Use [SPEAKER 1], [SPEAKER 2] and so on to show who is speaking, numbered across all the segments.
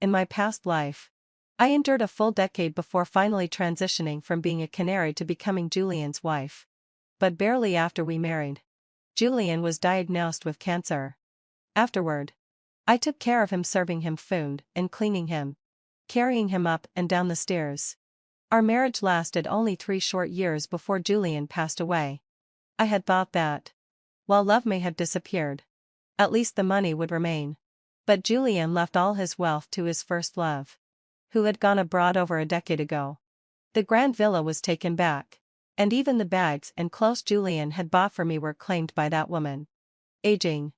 [SPEAKER 1] In my past life, I endured a full decade before finally transitioning from being a canary to becoming Julian's wife. But barely after we married, Julian was diagnosed with cancer. Afterward, I took care of him, serving him food and cleaning him, carrying him up and down the stairs. Our marriage lasted only 3 short years before Julian passed away. I had thought that, while love may have disappeared, at least the money would remain. But Julian left all his wealth to his first love, who had gone abroad over a decade ago. The grand villa was taken back, and even the bags and clothes Julian had bought for me were claimed by that woman. Aging,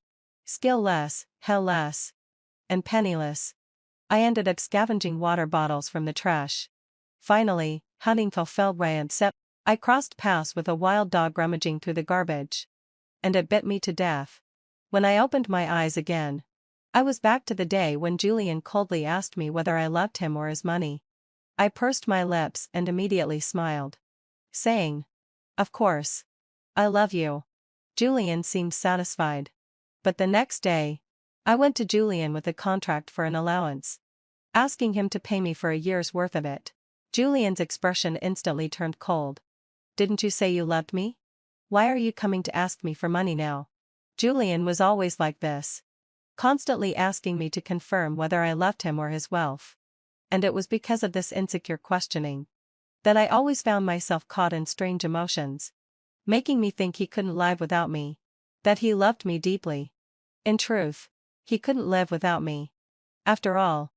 [SPEAKER 1] skill-less, hell-less, and penniless, I ended up scavenging water bottles from the trash. Finally, hunting fulfilled ransom, I crossed paths with a wild dog rummaging through the garbage, and it bit me to death. When I opened my eyes again, I was back to the day when Julian coldly asked me whether I loved him or his money. I pursed my lips and immediately smiled, saying, "Of course. I love you." Julian seemed satisfied. But the next day, I went to Julian with a contract for an allowance, asking him to pay me for a year's worth of it. Julian's expression instantly turned cold. "Didn't you say you loved me? Why are you coming to ask me for money now?" Julian was always like this, constantly asking me to confirm whether I loved him or his wealth. And it was because of this insecure questioning that I always found myself caught in strange emotions, making me think he couldn't live without me, that he loved me deeply. In truth, he couldn't live without me. After all,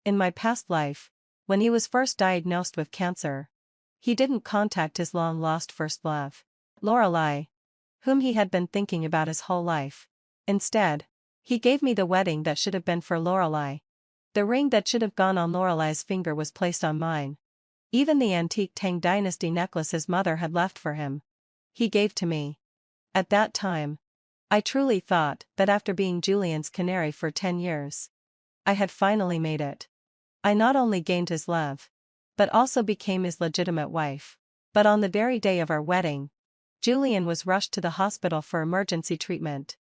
[SPEAKER 1] in my past life, when he was first diagnosed with cancer, he didn't contact his long-lost first love, Lorelei, whom he had been thinking about his whole life. Instead, he gave me the wedding that should have been for Lorelei. The ring that should have gone on Lorelei's finger was placed on mine. Even the antique Tang Dynasty necklace his mother had left for him, he gave to me. At that time, I truly thought that after being Julian's canary for 10 years, I had finally made it. I not only gained his love, but also became his legitimate wife. But on the very day of our wedding, Julian was rushed to the hospital for emergency treatment.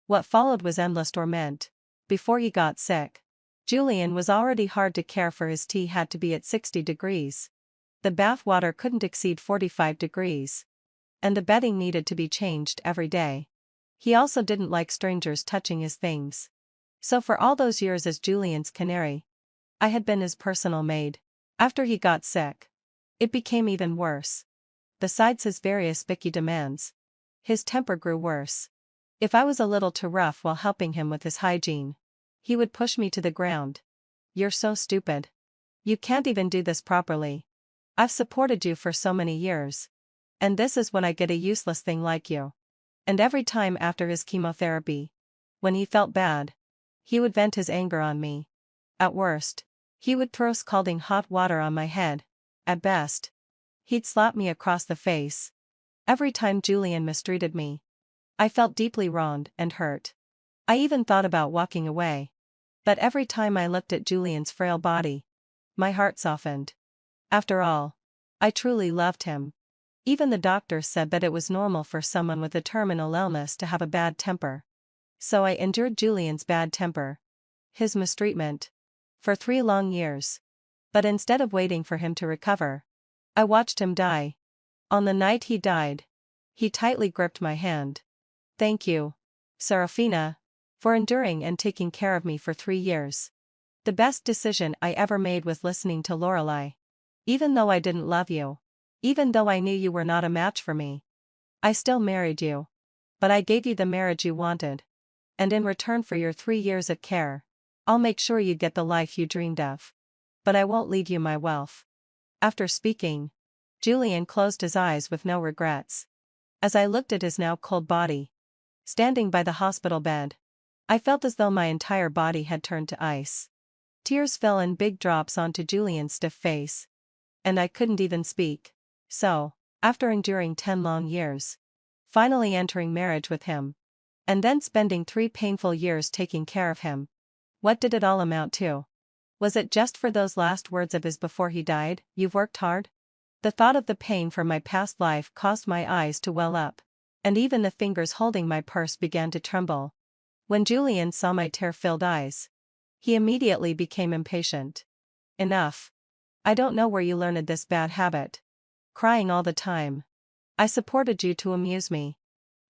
[SPEAKER 1] What followed was endless torment. Before he got sick, Julian was already hard to care for. His tea had to be at 60 degrees. The bath water couldn't exceed 45 degrees. And the bedding needed to be changed every day. He also didn't like strangers touching his things. So for all those years as Julian's canary, I had been his personal maid. After he got sick, it became even worse. Besides his various picky demands, his temper grew worse. If I was a little too rough while helping him with his hygiene, he would push me to the ground. "You're so stupid. You can't even do this properly. I've supported you for so many years. And this is when I get a useless thing like you." And every time after his chemotherapy, when he felt bad, he would vent his anger on me. At worst, he would throw scalding hot water on my head. At best, he'd slap me across the face. Every time Julian mistreated me, I felt deeply wronged and hurt. I even thought about walking away. But every time I looked at Julian's frail body, my heart softened. After all, I truly loved him. Even the doctors said that it was normal for someone with a terminal illness to have a bad temper. So I endured Julian's bad temper, his mistreatment, for 3 long years. But instead of waiting for him to recover, I watched him die. On the night he died, he tightly gripped my hand. "Thank you, Serafina, for enduring and taking care of me for 3 years. The best decision I ever made was listening to Lorelei. Even though I didn't love you, even though I knew you were not a match for me, I still married you. But I gave you the marriage you wanted. And in return for your 3 years of care, I'll make sure you get the life you dreamed of. But I won't leave you my wealth." After speaking, Julian closed his eyes with no regrets. As I looked at his now cold body, standing by the hospital bed, I felt as though my entire body had turned to ice. Tears fell in big drops onto Julian's stiff face. And I couldn't even speak. So, after enduring 10 long years, finally entering marriage with him, and then spending 3 painful years taking care of him, what did it all amount to? Was it just for those last words of his before he died, "You've worked hard"? The thought of the pain from my past life caused my eyes to well up, and even the fingers holding my purse began to tremble. When Julian saw my tear-filled eyes, He immediately became impatient. Enough. I don't know where you learned this bad habit. Crying all the time. I supported you to amuse me.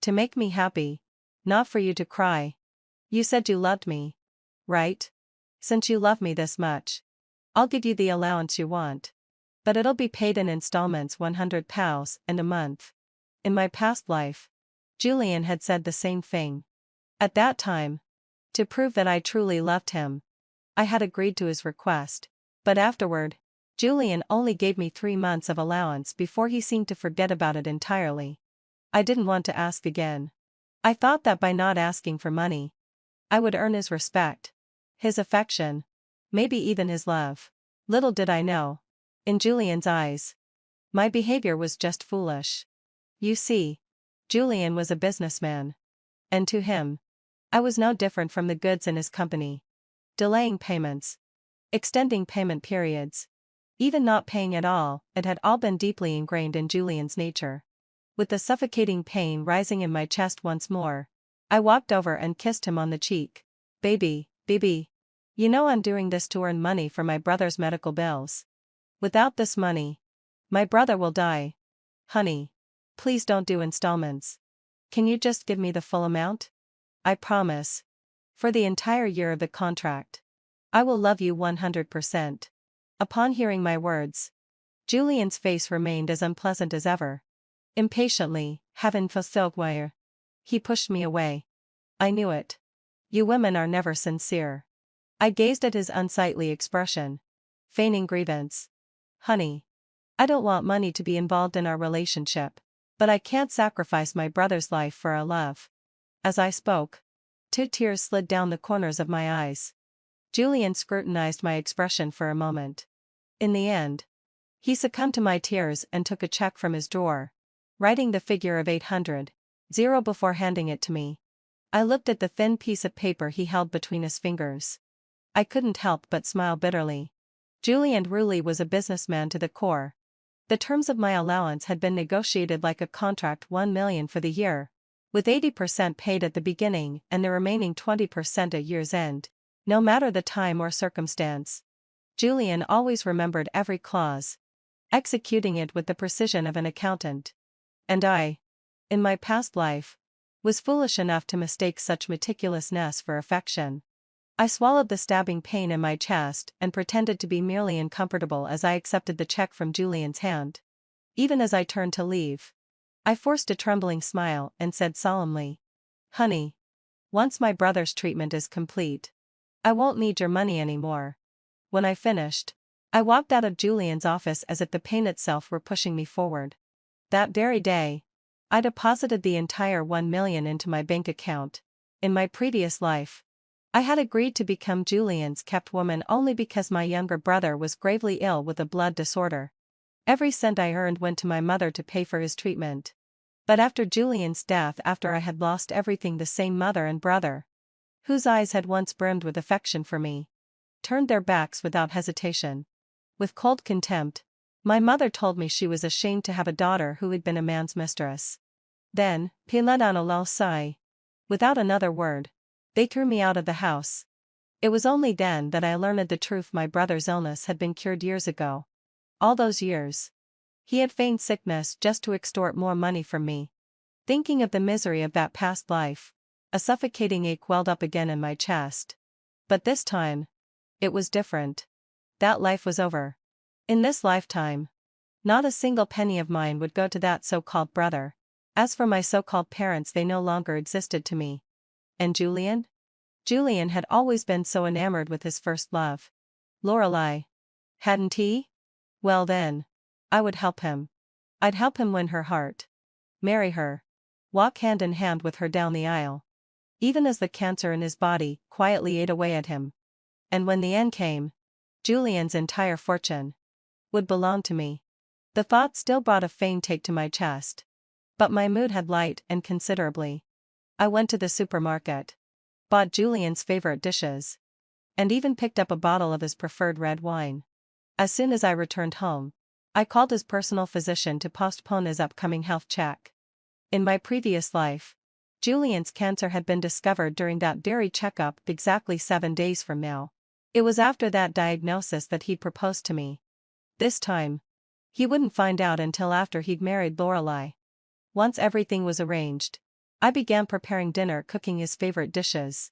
[SPEAKER 1] To make me happy. Not for you to cry. You said you loved me. Right? Since you love me this much, I'll give you the allowance you want. But it'll be paid in installments, £100 and a month. In my past life, Julian had said the same thing. At that time, to prove that I truly loved him, I had agreed to his request. But afterward, Julian only gave me 3 months of allowance before he seemed to forget about it entirely. I didn't want to ask again. I thought that by not asking for money, I would earn his respect, his affection, maybe even his love. Little did I know, in Julian's eyes, my behavior was just foolish. You see, Julian was a businessman. And to him, I was no different from the goods in his company. Delaying payments, extending payment periods, even not paying at all, it had all been deeply ingrained in Julian's nature. With the suffocating pain rising in my chest once more, I walked over and kissed him on the cheek. Baby, you know I'm doing this to earn money for my brother's medical bills. Without this money, my brother will die. Honey, please don't do installments. Can you just give me the full amount? I promise. For the entire year of the contract. I will love you 100%. Upon hearing my words, Julian's face remained as unpleasant as ever. Impatiently, having wire. He pushed me away. I knew it. You women are never sincere. I gazed at his unsightly expression, feigning grievance. Honey, I don't want money to be involved in our relationship, but I can't sacrifice my brother's life for our love. As I spoke, 2 tears slid down the corners of my eyes. Julian scrutinized my expression for a moment. In the end, he succumbed to my tears and took a check from his drawer, writing the figure of 800 before handing it to me. I looked at the thin piece of paper he held between his fingers. I couldn't help but smile bitterly. Julian really was a businessman to the core. The terms of my allowance had been negotiated like a contract, 1 million for the year, with 80% paid at the beginning and the remaining 20% at year's end, no matter the time or circumstance. Julian always remembered every clause, executing it with the precision of an accountant. And I, in my past life, was foolish enough to mistake such meticulousness for affection. I swallowed the stabbing pain in my chest and pretended to be merely uncomfortable as I accepted the check from Julian's hand. Even as I turned to leave, I forced a trembling smile and said solemnly, Honey, once my brother's treatment is complete, I won't need your money anymore. When I finished, I walked out of Julian's office as if the pain itself were pushing me forward. That very day, I deposited the entire 1 million into my bank account. In my previous life, I had agreed to become Julian's kept woman only because my younger brother was gravely ill with a blood disorder. Every cent I earned went to my mother to pay for his treatment. But after Julian's death, after I had lost everything, the same mother and brother, whose eyes had once brimmed with affection for me, turned their backs without hesitation. With cold contempt, my mother told me she was ashamed to have a daughter who had been a man's mistress. Then, without another word, they threw me out of the house. It was only then that I learned the truth: my brother's illness had been cured years ago. All those years, he had feigned sickness just to extort more money from me. Thinking of the misery of that past life, a suffocating ache welled up again in my chest. But this time, it was different. That life was over. In this lifetime, not a single penny of mine would go to that so-called brother. As for my so-called parents, they no longer existed to me. And Julian? Julian had always been so enamored with his first love, Lorelei. Hadn't he? Well then, I would help him. I'd help him win her heart. Marry her. Walk hand in hand with her down the aisle. Even as the cancer in his body quietly ate away at him. And when the end came, Julian's entire fortune would belong to me. The thought still brought a faint ache to my chest. But my mood had lightened considerably. I went to the supermarket, bought Julian's favorite dishes, and even picked up a bottle of his preferred red wine. As soon as I returned home, I called his personal physician to postpone his upcoming health check. In my previous life, Julian's cancer had been discovered during that very checkup exactly 7 days from now. It was after that diagnosis that he'd proposed to me. This time, he wouldn't find out until after he'd married Lorelei. Once everything was arranged, I began preparing dinner, cooking his favorite dishes,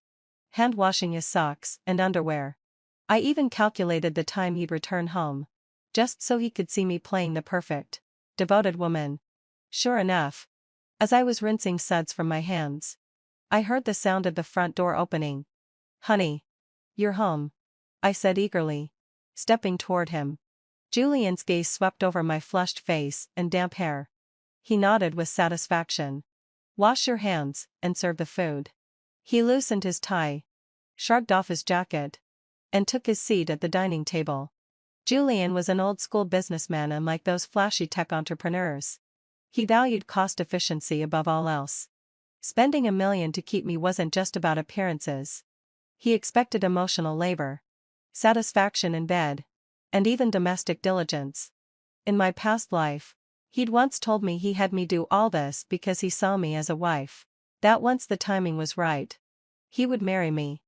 [SPEAKER 1] hand-washing his socks and underwear. I even calculated the time he'd return home, just so he could see me playing the perfect, devoted woman. Sure enough, as I was rinsing suds from my hands, I heard the sound of the front door opening. "Honey, you're home," I said eagerly, stepping toward him. Julian's gaze swept over my flushed face and damp hair. He nodded with satisfaction. "Wash your hands, and serve the food." He loosened his tie, shrugged off his jacket, and took his seat at the dining table. Julian was an old-school businessman, unlike those flashy tech entrepreneurs. He valued cost efficiency above all else. Spending $1 million to keep me wasn't just about appearances. He expected emotional labor, satisfaction in bed, and even domestic diligence. In my past life, he'd once told me he had me do all this because he saw me as a wife. That once the timing was right, he would marry me.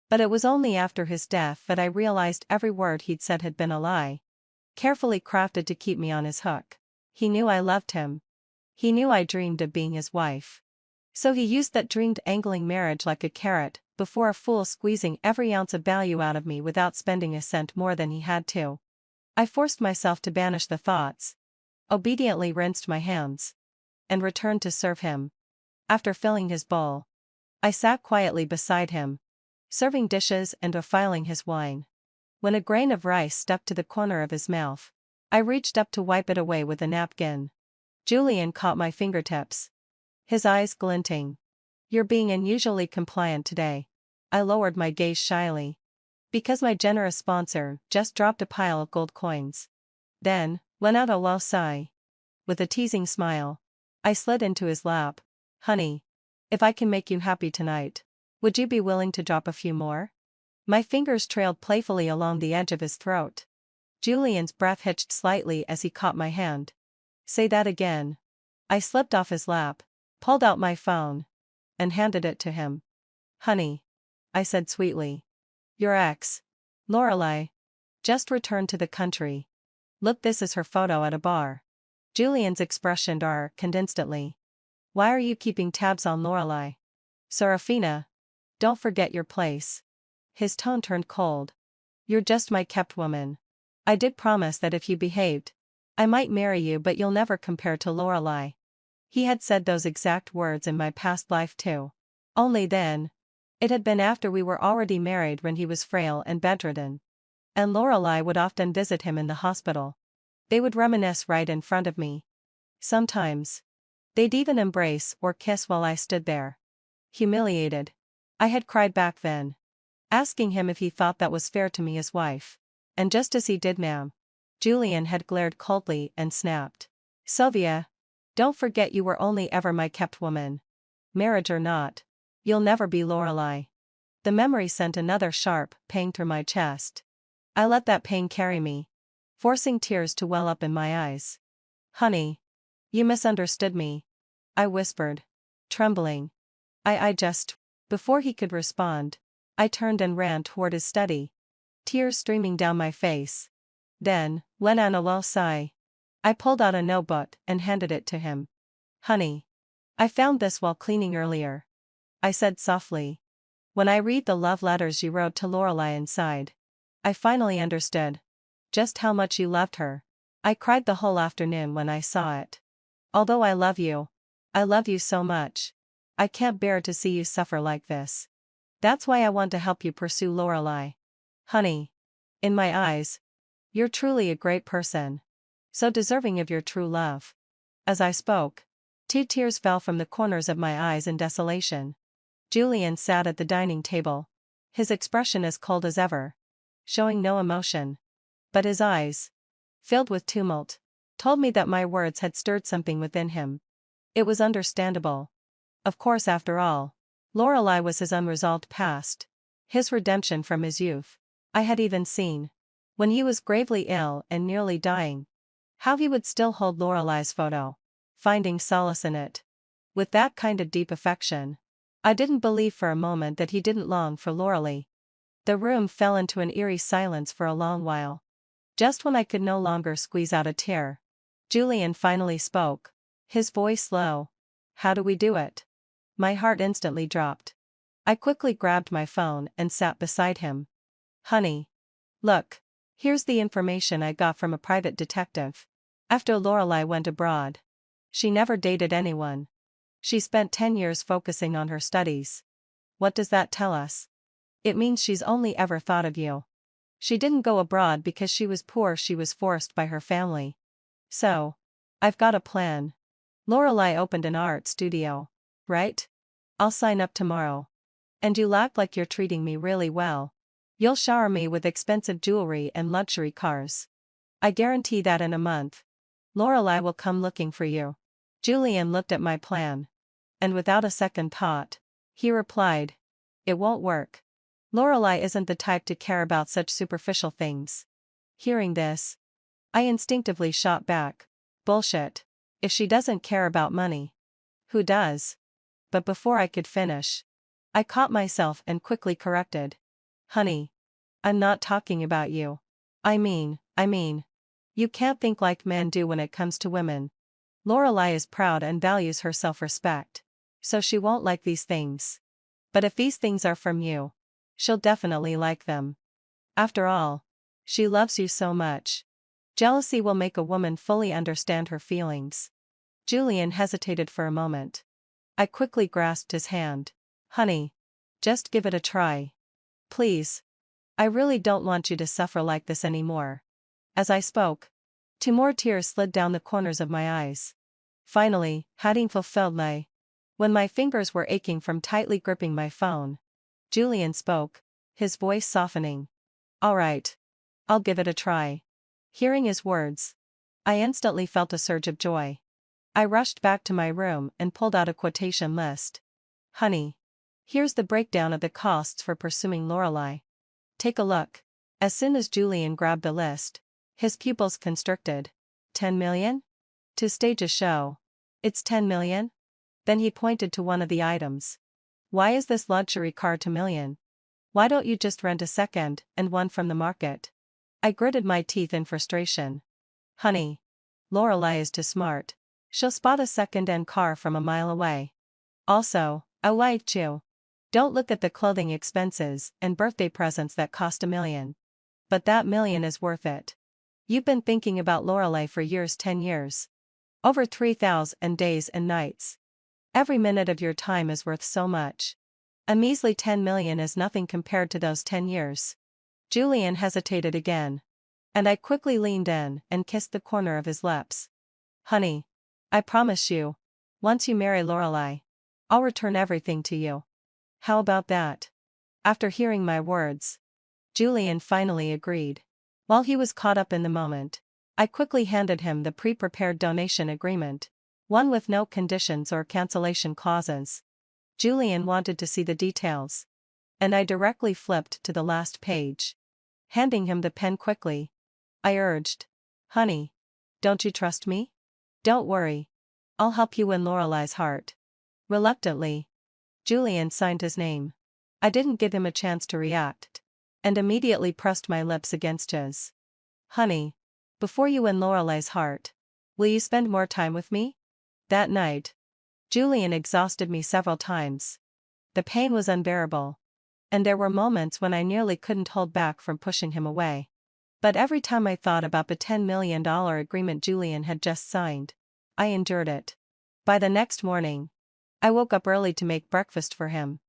[SPEAKER 1] But it was only after his death that I realized every word he'd said had been a lie, carefully crafted to keep me on his hook. He knew I loved him. He knew I dreamed of being his wife. So he used that dream angling marriage like a carrot, before a fool, squeezing every ounce of value out of me without spending a cent more than he had to. I forced myself to banish the thoughts, obediently rinsed my hands, and returned to serve him. After filling his bowl, I sat quietly beside him, serving dishes and refiling his wine. When a grain of rice stuck to the corner of his mouth, I reached up to wipe it away with a napkin. Julian caught my fingertips, his eyes glinting. "You're being unusually compliant today." I lowered my gaze shyly, because my generous sponsor just dropped a pile of gold coins. Then, let out a low sigh. With a teasing smile, I slid into his lap. "Honey, if I can make you happy tonight, would you be willing to drop a few more?" My fingers trailed playfully along the edge of his throat. Julian's breath hitched slightly as he caught my hand. "Say that again." I slipped off his lap, pulled out my phone, and handed it to him. "Honey," I said sweetly, "your ex, Lorelei, just returned to the country. Look, this is her photo at a bar." Julian's expression darkened instantly. "Why are you keeping tabs on Lorelei? Serafina, don't forget your place." His tone turned cold. "You're just my kept woman. I did promise that if you behaved, I might marry you, but you'll never compare to Lorelei." He had said those exact words in my past life too. Only then, it had been after we were already married, when he was frail and bedridden. And Lorelei would often visit him in the hospital. They would reminisce right in front of me. Sometimes, they'd even embrace or kiss while I stood there, humiliated. I had cried back then, asking him if he thought that was fair to me as wife. And just as he did, ma'am, Julian had glared coldly and snapped. "Sylvia, don't forget you were only ever my kept woman. Marriage or not, you'll never be Lorelei." The memory sent another sharp pang through my chest. I let that pain carry me, forcing tears to well up in my eyes. "Honey, you misunderstood me," I whispered, trembling. I just. Before he could respond, I turned and ran toward his study, tears streaming down my face. Then, when on a low sigh, I pulled out a notebook and handed it to him. "Honey, I found this while cleaning earlier," I said softly. "When I read the love letters you wrote to Lorelei inside, I finally understood just how much you loved her. I cried the whole afternoon when I saw it. Although I love you so much, I can't bear to see you suffer like this. That's why I want to help you pursue Lorelei. Honey, in my eyes, you're truly a great person, so deserving of your true love." As I spoke, 2 tears fell from the corners of my eyes in desolation. Julian sat at the dining table, his expression as cold as ever, showing no emotion. But his eyes, filled with tumult, told me that my words had stirred something within him. It was understandable. Of course, after all, Lorelei was his unresolved past, his redemption from his youth. I had even seen, when he was gravely ill and nearly dying, how he would still hold Lorelei's photo, finding solace in it. With that kind of deep affection, I didn't believe for a moment that he didn't long for Lorelei. The room fell into an eerie silence for a long while. Just when I could no longer squeeze out a tear, Julian finally spoke, his voice low. How do we do it? My heart instantly dropped. I quickly grabbed my phone and sat beside him. Honey. Look. Here's the information I got from a private detective. After Lorelai went abroad, she never dated anyone. She spent 10 years focusing on her studies. What does that tell us? It means she's only ever thought of you. She didn't go abroad because she was poor, she was forced by her family. So, I've got a plan. Lorelai opened an art studio. Right? I'll sign up tomorrow. And you'll act like you're treating me really well. You'll shower me with expensive jewelry and luxury cars. I guarantee that in a month, Lorelai will come looking for you. Julian looked at my plan. And without a second thought, he replied, it won't work. Lorelai isn't the type to care about such superficial things. Hearing this, I instinctively shot back. Bullshit. If she doesn't care about money, who does? But before I could finish, I caught myself and quickly corrected. Honey. I'm not talking about you. I mean, you can't think like men do when it comes to women. Lorelai is proud and values her self-respect. So she won't like these things. But if these things are from you, she'll definitely like them. After all, she loves you so much. Jealousy will make a woman fully understand her feelings. Julian hesitated for a moment. I quickly grasped his hand. Honey. Just give it a try. Please. I really don't want you to suffer like this anymore. As I spoke, 2 more tears slid down the corners of my eyes. Finally, having fulfilled when my fingers were aching from tightly gripping my phone, Julian spoke, his voice softening. All right. I'll give it a try. Hearing his words, I instantly felt a surge of joy. I rushed back to my room and pulled out a quotation list. Honey. Here's the breakdown of the costs for pursuing Lorelai. Take a look. As soon as Julian grabbed the list, his pupils constricted. 10 million? To stage a show. It's 10 million? Then he pointed to one of the items. Why is this luxury car 2 million? Why don't you just rent a second and one from the market? I gritted my teeth in frustration. Honey. Lorelai is too smart. She'll spot a second-hand car from a mile away. Also, I like you. Don't look at the clothing expenses and birthday presents that cost 1 million. But that 1 million is worth it. You've been thinking about Lorelai for years, 10 years. Over 3,000 days and nights. Every minute of your time is worth so much. A measly 10 million is nothing compared to those 10 years. Julian hesitated again. And I quickly leaned in and kissed the corner of his lips. Honey. I promise you. Once you marry Lorelai, I'll return everything to you. How about that? After hearing my words, Julian finally agreed. While he was caught up in the moment, I quickly handed him the pre-prepared donation agreement, one with no conditions or cancellation clauses. Julian wanted to see the details, and I directly flipped to the last page. Handing him the pen quickly, I urged, Honey, don't you trust me? Don't worry. I'll help you win Lorelai's heart. Reluctantly, Julian signed his name. I didn't give him a chance to react, and immediately pressed my lips against his. Honey, before you win Lorelai's heart, will you spend more time with me? That night, Julian exhausted me several times. The pain was unbearable, and there were moments when I nearly couldn't hold back from pushing him away. But every time I thought about the $10 million agreement Julian had just signed, I endured it. By the next morning, I woke up early to make breakfast for him.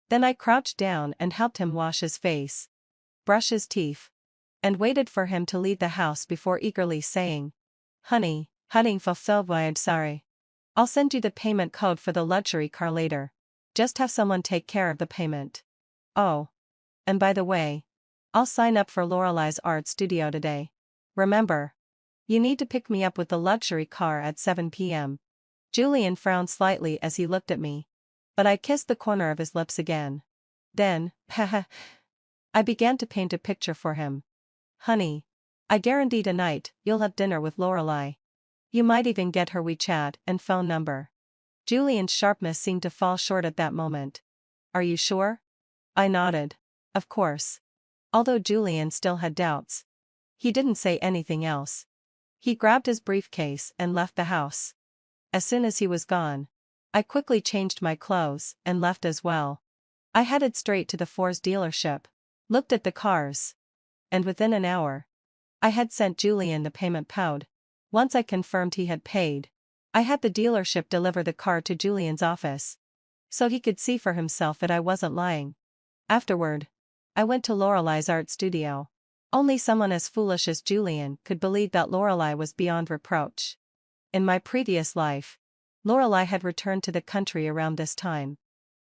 [SPEAKER 1] Then I crouched down and helped him wash his face, brush his teeth, and waited for him to leave the house before eagerly saying, Honey, fulfilled, sorry. I'll send you the payment code for the luxury car later. Just have someone take care of the payment. Oh. And by the way, I'll sign up for Lorelai's art studio today. Remember. You need to pick me up with the luxury car at 7 p.m. Julian frowned slightly as he looked at me. But I kissed the corner of his lips again. Then, I began to paint a picture for him. Honey. I guarantee tonight, you'll have dinner with Lorelai. You might even get her WeChat and phone number. Julian's sharpness seemed to fall short at that moment. Are you sure? I nodded. Of course. although Julian still had doubts. He didn't say anything else. He grabbed his briefcase and left the house. As soon as he was gone, I quickly changed my clothes and left as well. I headed straight to the Ford's dealership, looked at the cars, and within an hour, I had sent Julian the payment code. Once I confirmed he had paid, I had the dealership deliver the car to Julian's office, so he could see for himself that I wasn't lying. Afterward, I went to Lorelai's art studio. Only someone as foolish as Julian could believe that Lorelai was beyond reproach. In my previous life, Lorelai had returned to the country around this time.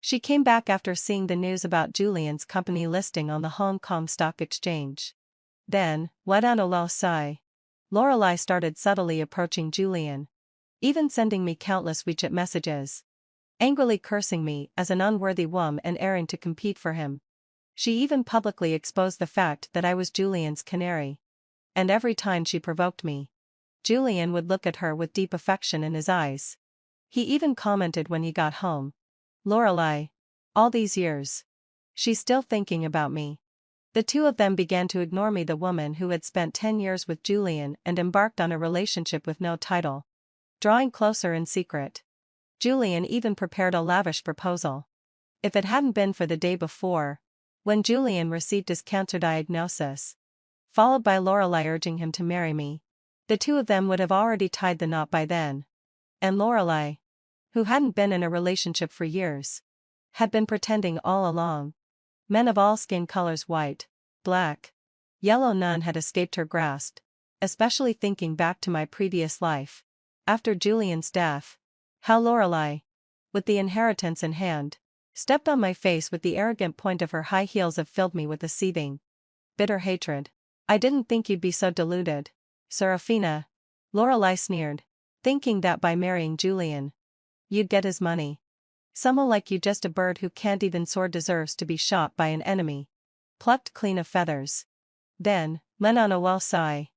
[SPEAKER 1] She came back after seeing the news about Julian's company listing on the Hong Kong Stock Exchange. Then, without a low sigh, Lorelai started subtly approaching Julian, even sending me countless WeChat messages, angrily cursing me as an unworthy woman and erring to compete for him. She even publicly exposed the fact that I was Julian's canary. And every time she provoked me, Julian would look at her with deep affection in his eyes. He even commented when he got home, "Lorelai, all these years, she's still thinking about me." The two of them began to ignore me, the woman who had spent 10 years with Julian and embarked on a relationship with no title, drawing closer in secret. Julian even prepared a lavish proposal. If it hadn't been for the day before, when Julian received his cancer diagnosis, followed by Lorelai urging him to marry me, the two of them would have already tied the knot by then. And Lorelai, who hadn't been in a relationship for years, had been pretending all along. Men of all skin colors, white, black, yellow, none had escaped her grasp, especially thinking back to my previous life. After Julian's death, how Lorelai, with the inheritance in hand, stepped on my face with the arrogant point of her high heels have filled me with a seething, bitter hatred. "I didn't think you'd be so deluded, Serafina," Lorelai sneered, "thinking that by marrying Julian, you'd get his money. Someone like you, just a bird who can't even soar, deserves to be shot by an enemy, plucked clean of feathers." Then, went on a well sigh,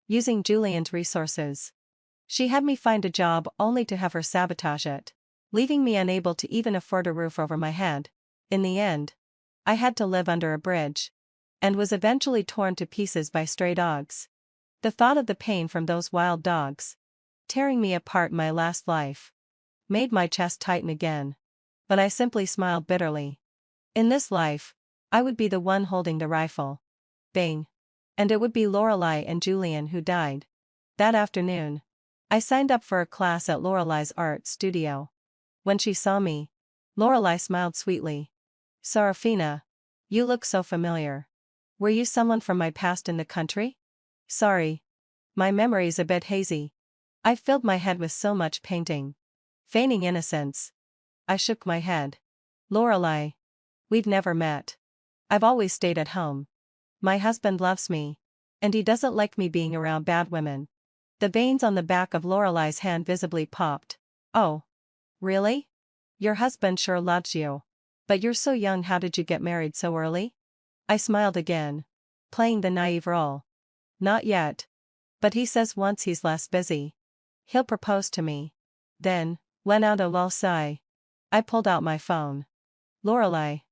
[SPEAKER 1] using Julian's resources, she had me find a job only to have her sabotage it, leaving me unable to even afford a roof over my head. In the end, I had to live under a bridge, and was eventually torn to pieces by stray dogs. The thought of the pain from those wild dogs, tearing me apart in my last life, made my chest tighten again. But I simply smiled bitterly. In this life, I would be the one holding the rifle. Bang. And it would be Lorelai and Julian who died. That afternoon, I signed up for a class at Lorelai's art studio. When she saw me, Lorelai smiled sweetly. "Serafina, you look so familiar. Were you someone from my past in the country?" "Sorry. My memory's a bit hazy. I filled my head with so much painting." Feigning innocence, I shook my head. "Lorelai, we've never met. I've always stayed at home. My husband loves me, and he doesn't like me being around bad women." The veins on the back of Lorelai's hand visibly popped. "Oh. Really? Your husband sure loves you. But you're so young, how did you get married so early?" I smiled again, playing the naive role. "Not yet. But he says once he's less busy, he'll propose to me." Then, went out a lull sigh, I pulled out my phone. "Lorelai,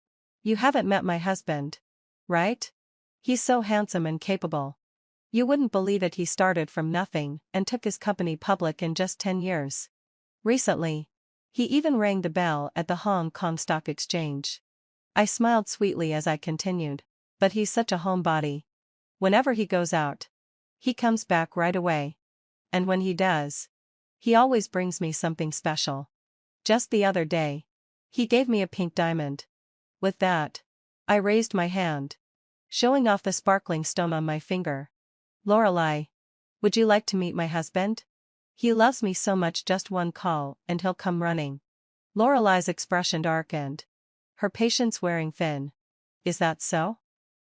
[SPEAKER 1] you haven't met my husband, right? He's so handsome and capable. You wouldn't believe it, he started from nothing and took his company public in just 10 years. Recently, he even rang the bell at the Hong Kong Stock Exchange." I smiled sweetly as I continued, "But he's such a homebody. Whenever he goes out, he comes back right away. And when he does, he always brings me something special. Just the other day, he gave me a pink diamond." With that, I raised my hand, showing off the sparkling stone on my finger. "Lorelai, would you like to meet my husband? He loves me so much, just one call and he'll come running." Lorelai's expression darkened, her patience wearing thin. "Is that so?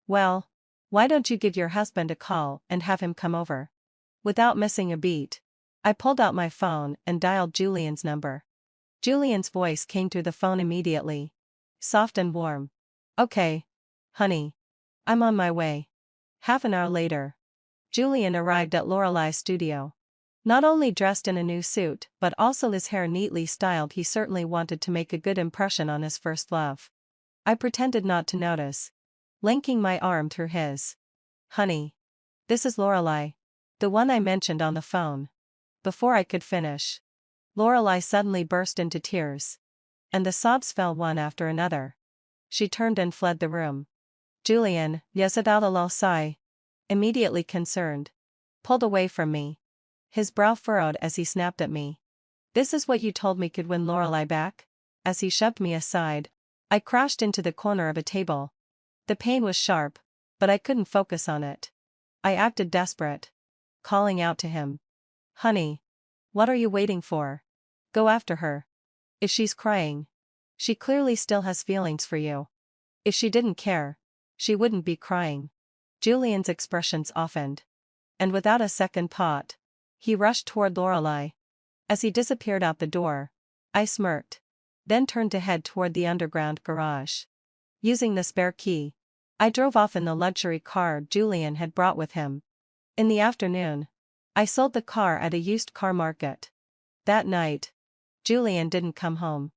[SPEAKER 1] Well, why don't you give your husband a call and have him come over?" Without missing a beat, I pulled out my phone and dialed Julian's number. Julian's voice came through the phone immediately, soft and warm. "Okay, honey. I'm on my way." Half an hour later, Julian arrived at Lorelai's studio. Not only dressed in a new suit but also his hair neatly styled. He certainly wanted to make a good impression on his first love. I pretended not to notice, linking my arm through his. Honey. This is Lorelai. The one I mentioned on the phone. Before I could finish, Lorelai suddenly burst into tears. And the sobs fell one after another. She turned and fled the room. Julian, sigh, immediately concerned, pulled away from me. His brow furrowed as he snapped at me. This is what you told me could win Lorelai back? As he shoved me aside, I crashed into the corner of a table. The pain was sharp, but I couldn't focus on it. I acted desperate, calling out to him. Honey. What are you waiting for? Go after her. If she's crying, she clearly still has feelings for you. If she didn't care, she wouldn't be crying. Julian's expressions softened. And without a second thought, he rushed toward Lorelai. As he disappeared out the door, I smirked, then turned to head toward the underground garage. Using the spare key, I drove off in the luxury car Julian had brought with him. In the afternoon, I sold the car at a used car market. That night, Julian didn't come home.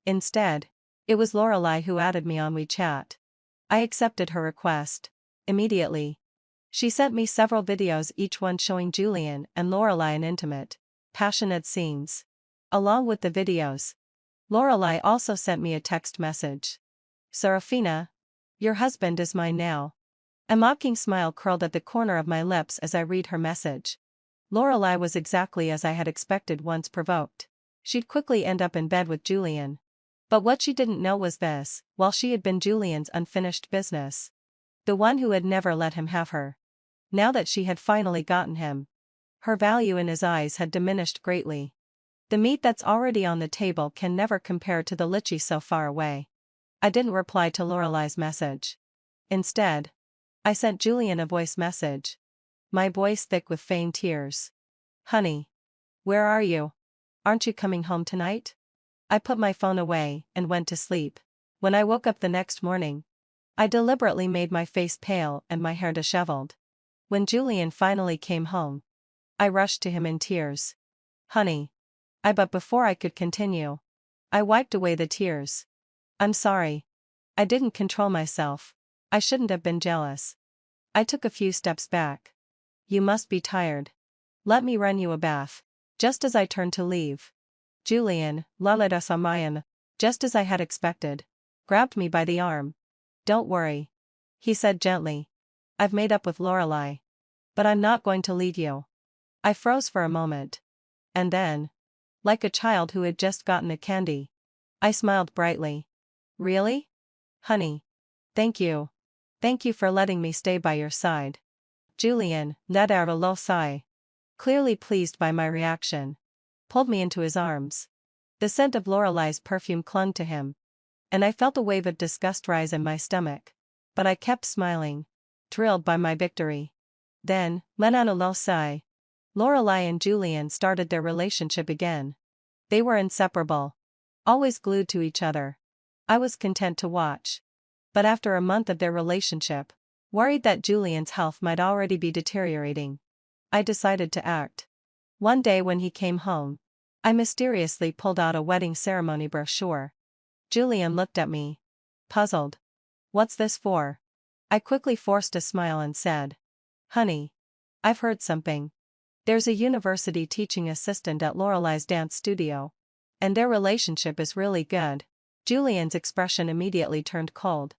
[SPEAKER 1] Instead, it was Lorelai who added me on WeChat. I accepted her request immediately. She sent me several videos, each one showing Julian and Lorelai in intimate, passionate scenes. Along with the videos, Lorelai also sent me a text message. Serafina, your husband is mine now. A mocking smile curled at the corner of my lips as I read her message. Lorelai was exactly as I had expected once provoked. She'd quickly end up in bed with Julian. But what she didn't know was this, while she had been Julian's unfinished business. The one who had never let him have her. Now that she had finally gotten him, her value in his eyes had diminished greatly. The meat that's already on the table can never compare to the lychee so far away. I didn't reply to Lorelai's message. Instead, I sent Julian a voice message. My voice thick with feigned tears. Honey. Where are you? Aren't you coming home tonight? I put my phone away and went to sleep. When I woke up the next morning, I deliberately made my face pale and my hair disheveled. When Julian finally came home, I rushed to him in tears. Honey. But before I could continue, I wiped away the tears. I'm sorry. I didn't control myself. I shouldn't have been jealous. I took a few steps back. You must be tired. Let me run you a bath. Just as I turned to leave, Julian, just as I had expected, grabbed me by the arm. Don't worry, he said gently. I've made up with Lorelai. But I'm not going to leave you. I froze for a moment. And then, like a child who had just gotten a candy, I smiled brightly. Really? Honey. Thank you. Thank you for letting me stay by your side. Julian, let out a low sigh. Clearly pleased by my reaction, pulled me into his arms. The scent of Lorelai's perfume clung to him, and I felt a wave of disgust rise in my stomach. But I kept smiling, thrilled by my victory. Then, let out a low sigh. Lorelai and Julian started their relationship again. They were inseparable, always glued to each other. I was content to watch. But after a month of their relationship, worried that Julian's health might already be deteriorating, I decided to act. One day when he came home, I mysteriously pulled out a wedding ceremony brochure. Julian looked at me, puzzled. What's this for? I quickly forced a smile and said, Honey. I've heard something. There's a university teaching assistant at Lorelai's dance studio. And their relationship is really good. Julian's expression immediately turned cold.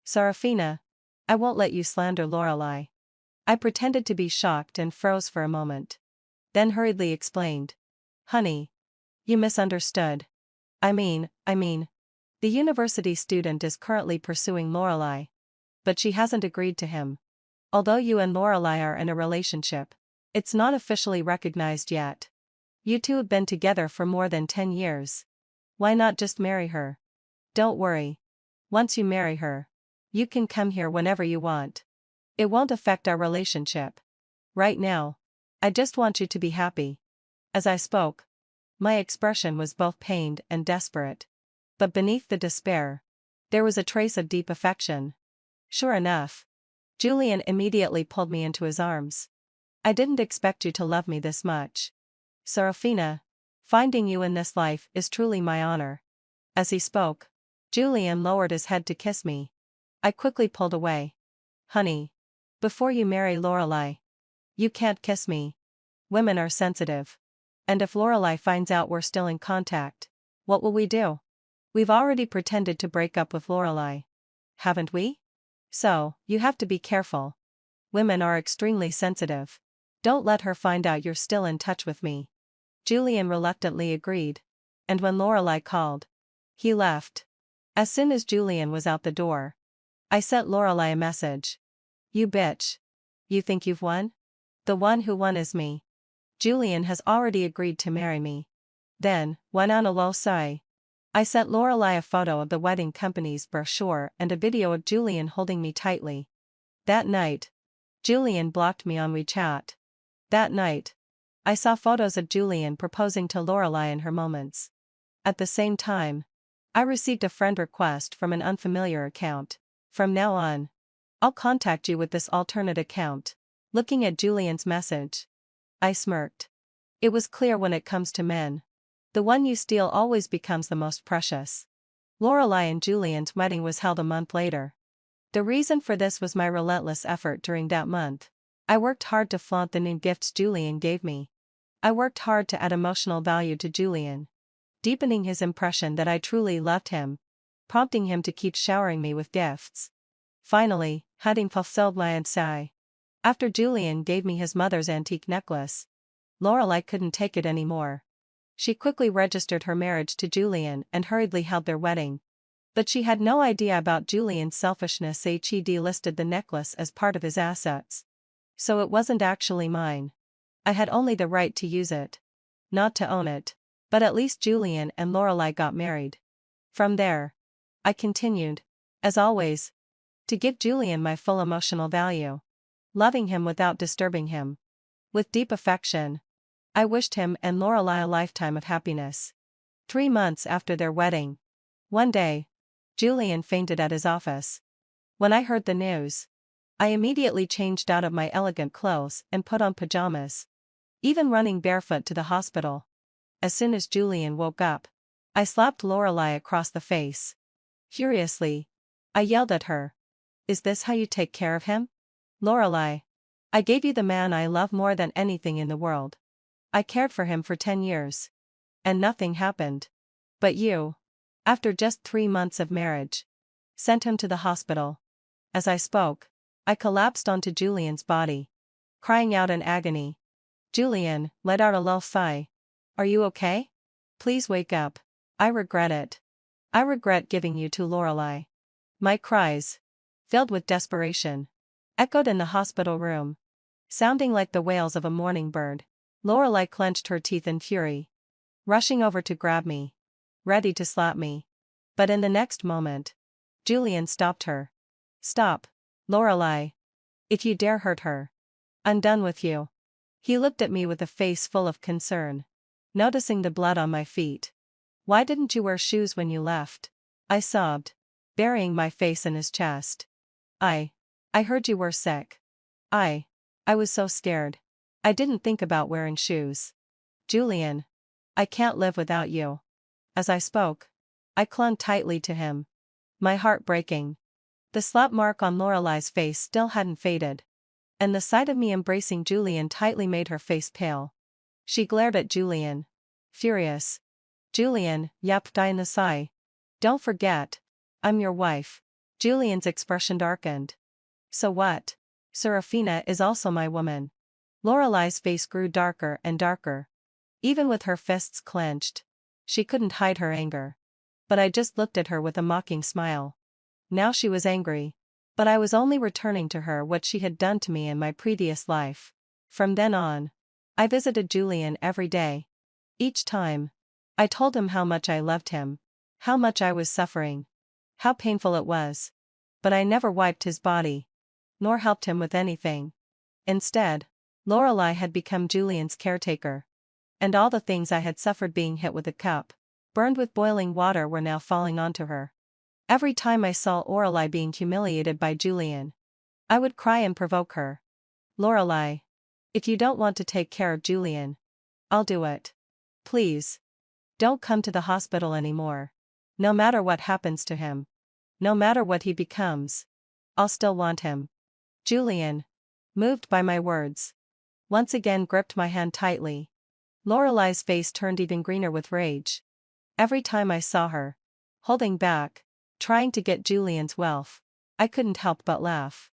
[SPEAKER 1] Serafina. I won't let you slander Lorelai. I pretended to be shocked and froze for a moment. Then hurriedly explained. Honey. You misunderstood. I mean, the university student is currently pursuing Lorelai. But she hasn't agreed to him. Although you and Lorelai are in a relationship, it's not officially recognized yet. You two have been together for more than 10 years. Why not just marry her? Don't worry. Once you marry her, you can come here whenever you want. It won't affect our relationship. Right now, I just want you to be happy. As I spoke, my expression was both pained and desperate. But beneath the despair, there was a trace of deep affection. Sure enough, Julian immediately pulled me into his arms. I didn't expect you to love me this much. Serafina, finding you in this life is truly my honor. As he spoke, Julian lowered his head to kiss me. I quickly pulled away. Honey. Before you marry Lorelai. You can't kiss me. Women are sensitive. And if Lorelai finds out we're still in contact, what will we do? We've already pretended to break up with Lorelai. Haven't we? So, you have to be careful. Women are extremely sensitive. Don't let her find out you're still in touch with me. Julian reluctantly agreed. And when Lorelai called, he left. As soon as Julian was out the door, I sent Lorelai a message. You bitch. You think you've won? The one who won is me. Julian has already agreed to marry me. Then, when on a low sigh, I sent Lorelai a photo of the wedding company's brochure and a video of Julian holding me tightly. That night, Julian blocked me on WeChat. That night, I saw photos of Julian proposing to Lorelai in her moments. At the same time, I received a friend request from an unfamiliar account. From now on, I'll contact you with this alternate account. Looking at Julian's message, I smirked. It was clear when it comes to men. The one you steal always becomes the most precious. Lorelai and Julian's wedding was held a month later. The reason for this was my relentless effort during that month. I worked hard to flaunt the new gifts Julian gave me. I worked hard to add emotional value to Julian, deepening his impression that I truly loved him, prompting him to keep showering me with gifts. Finally, having fulfilled my anxiety, after Julian gave me his mother's antique necklace, Lorelai couldn't take it anymore. She quickly registered her marriage to Julian and hurriedly held their wedding. But she had no idea about Julian's selfishness. He delisted the necklace as part of his assets. So it wasn't actually mine. I had only the right to use it, not to own it. But at least Julian and Lorelai got married. From there, I continued, as always, to give Julian my full emotional value, loving him without disturbing him. With deep affection, I wished him and Lorelai a lifetime of happiness. 3 months after their wedding, one day, Julian fainted at his office. When I heard the news, I immediately changed out of my elegant clothes and put on pajamas, even running barefoot to the hospital. As soon as Julian woke up, I slapped Lorelai across the face. Furiously, I yelled at her. Is this how you take care of him? Lorelai, I gave you the man I love more than anything in the world. I cared for him for 10 years. And nothing happened. But you, after just 3 months of marriage, sent him to the hospital. As I spoke, I collapsed onto Julian's body, crying out in agony. Julian let out a low sigh. Are you okay? Please wake up. I regret it. I regret giving you to Lorelai. My cries, filled with desperation, echoed in the hospital room, sounding like the wails of a mourning bird. Lorelai clenched her teeth in fury, rushing over to grab me, ready to slap me. But in the next moment, Julian stopped her. Stop, Lorelai. If you dare hurt her, I'm done with you. He looked at me with a face full of concern, noticing the blood on my feet. Why didn't you wear shoes when you left? I sobbed, burying my face in his chest. I heard you were sick. I was so scared. I didn't think about wearing shoes. Julian, I can't live without you. As I spoke, I clung tightly to him, my heart breaking. The slap mark on Lorelai's face still hadn't faded, and the sight of me embracing Julian tightly made her face pale. She glared at Julian, furious. Julian, yapped I in the sigh. Don't forget, I'm your wife. Julian's expression darkened. So what? Serafina is also my woman. Lorelai's face grew darker and darker. Even with her fists clenched, she couldn't hide her anger. But I just looked at her with a mocking smile. Now she was angry. But I was only returning to her what she had done to me in my previous life. From then on, I visited Julian every day. Each time, I told him how much I loved him, how much I was suffering, how painful it was. But I never wiped his body, nor helped him with anything. Instead, Lorelai had become Julian's caretaker. And all the things I had suffered being hit with a cup, burned with boiling water, were now falling onto her. Every time I saw Lorelai being humiliated by Julian, I would cry and provoke her. Lorelai, if you don't want to take care of Julian, I'll do it. Please. Don't come to the hospital anymore. No matter what happens to him. No matter what he becomes. I'll still want him. Julian, moved by my words, once again gripped my hand tightly. Lorelei's face turned even greener with rage. Every time I saw her holding back, trying to get Julian's wealth, I couldn't help but laugh.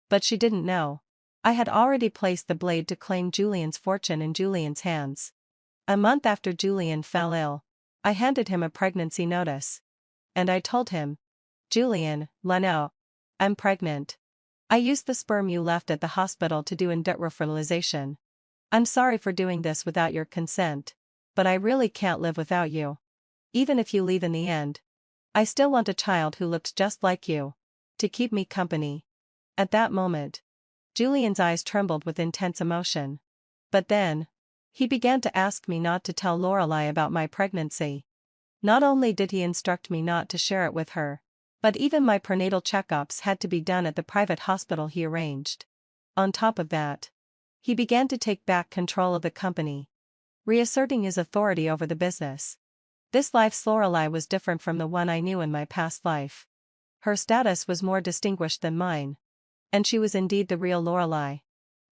[SPEAKER 1] But she didn't know. I had already placed the blade to claim Julian's fortune in Julian's hands. A month after Julian fell ill, I handed him a pregnancy notice. And I told him, Julian, Leno, I'm pregnant. I used the sperm you left at the hospital to do in vitro fertilization. I'm sorry for doing this without your consent, but I really can't live without you. Even if you leave in the end, I still want a child who looked just like you, to keep me company. At that moment, Julian's eyes trembled with intense emotion. But then, he began to ask me not to tell Lorelei about my pregnancy. Not only did he instruct me not to share it with her, but even my prenatal checkups had to be done at the private hospital he arranged. On top of that, he began to take back control of the company, reasserting his authority over the business. This life's Lorelei was different from the one I knew in my past life. Her status was more distinguished than mine. And she was indeed the real Lorelei.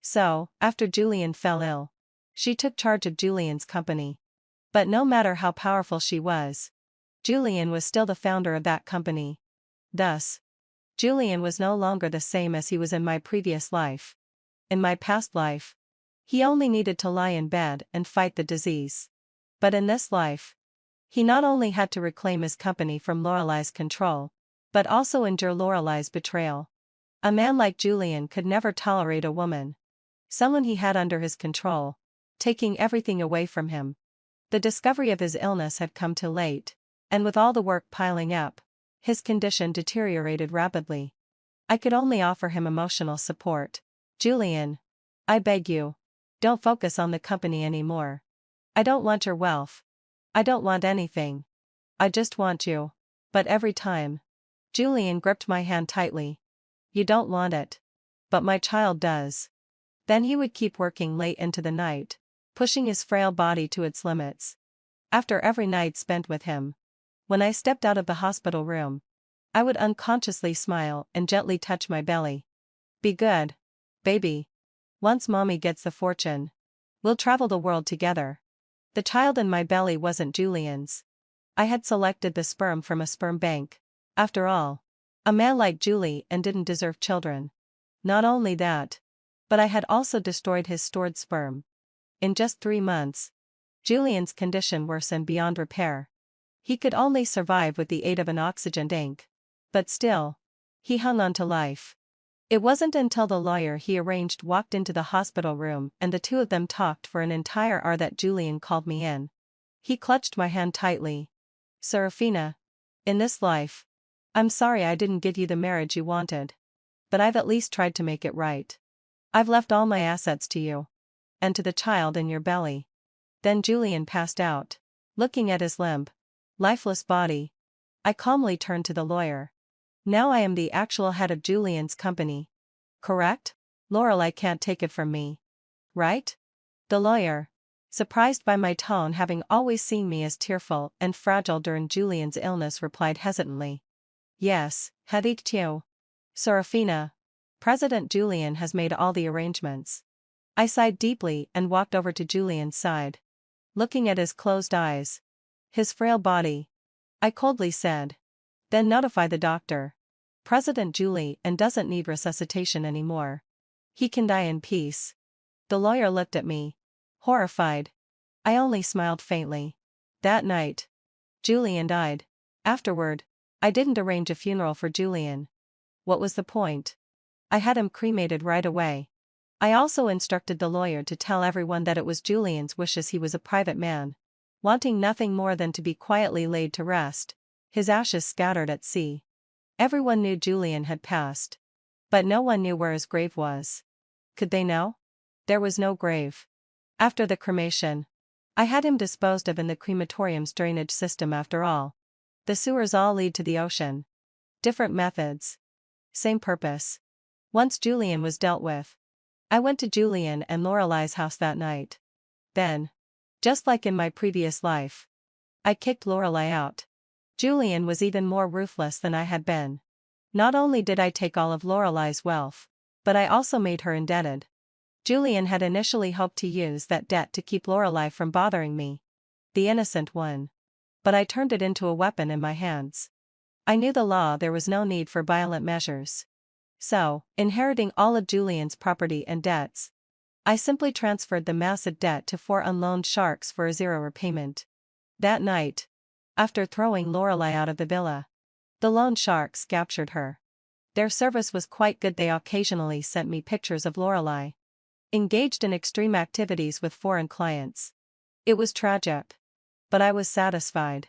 [SPEAKER 1] So, after Julian fell ill, she took charge of Julian's company. But no matter how powerful she was, Julian was still the founder of that company. Thus, Julian was no longer the same as he was in my previous life. In my past life, he only needed to lie in bed and fight the disease. But in this life, he not only had to reclaim his company from Lorelei's control, but also endure Lorelei's betrayal. A man like Julian could never tolerate a woman, someone he had under his control, taking everything away from him. The discovery of his illness had come too late, and with all the work piling up, his condition deteriorated rapidly. I could only offer him emotional support. Julian, I beg you, don't focus on the company anymore. I don't want your wealth. I don't want anything. I just want you. But every time, Julian gripped my hand tightly. You don't want it. But my child does. Then he would keep working late into the night, pushing his frail body to its limits. After every night spent with him, when I stepped out of the hospital room, I would unconsciously smile and gently touch my belly. Be good, baby. Once mommy gets the fortune, we'll travel the world together. The child in my belly wasn't Julian's. I had selected the sperm from a sperm bank. After all, a man like Julian didn't deserve children. Not only that, but I had also destroyed his stored sperm. In just 3 months, Julian's condition worsened beyond repair. He could only survive with the aid of an oxygen tank. But still, he hung on to life. It wasn't until the lawyer he arranged walked into the hospital room and the two of them talked for an entire hour that Julian called me in. He clutched my hand tightly. Serafina, in this life, I'm sorry I didn't give you the marriage you wanted. But I've at least tried to make it right. I've left all my assets to you. And to the child in your belly. Then Julian passed out, looking at his limp, lifeless body. I calmly turned to the lawyer. Now I am the actual head of Julian's company. Correct? Lorelei can't take it from me. Right? The lawyer, surprised by my tone having always seen me as tearful and fragile during Julian's illness, replied hesitantly. Yes, Hadiktiu. Serafina. President Julian has made all the arrangements. I sighed deeply and walked over to Julian's side. Looking at his closed eyes, his frail body, I coldly said, then notify the doctor. President Julian doesn't need resuscitation anymore. He can die in peace. The lawyer looked at me, horrified. I only smiled faintly. That night, Julian died. Afterward, I didn't arrange a funeral for Julian. What was the point? I had him cremated right away. I also instructed the lawyer to tell everyone that it was Julian's wishes. He was a private man, wanting nothing more than to be quietly laid to rest, his ashes scattered at sea. Everyone knew Julian had passed. But no one knew where his grave was. Could they know? There was no grave. After the cremation, I had him disposed of in the crematorium's drainage system. After all, the sewers all lead to the ocean. Different methods. Same purpose. Once Julian was dealt with, I went to Julian and Lorelei's house that night. Then, just like in my previous life, I kicked Lorelei out. Julian was even more ruthless than I had been. Not only did I take all of Lorelei's wealth, but I also made her indebted. Julian had initially hoped to use that debt to keep Lorelei from bothering me. The innocent one. But I turned it into a weapon in my hands. I knew the law, there was no need for violent measures. So, inheriting all of Julian's property and debts, I simply transferred the massive debt to 4 unloaned sharks for a zero repayment. That night, after throwing Lorelei out of the villa, the loan sharks captured her. Their service was quite good. They occasionally sent me pictures of Lorelei engaged in extreme activities with foreign clients. It was tragic. But I was satisfied.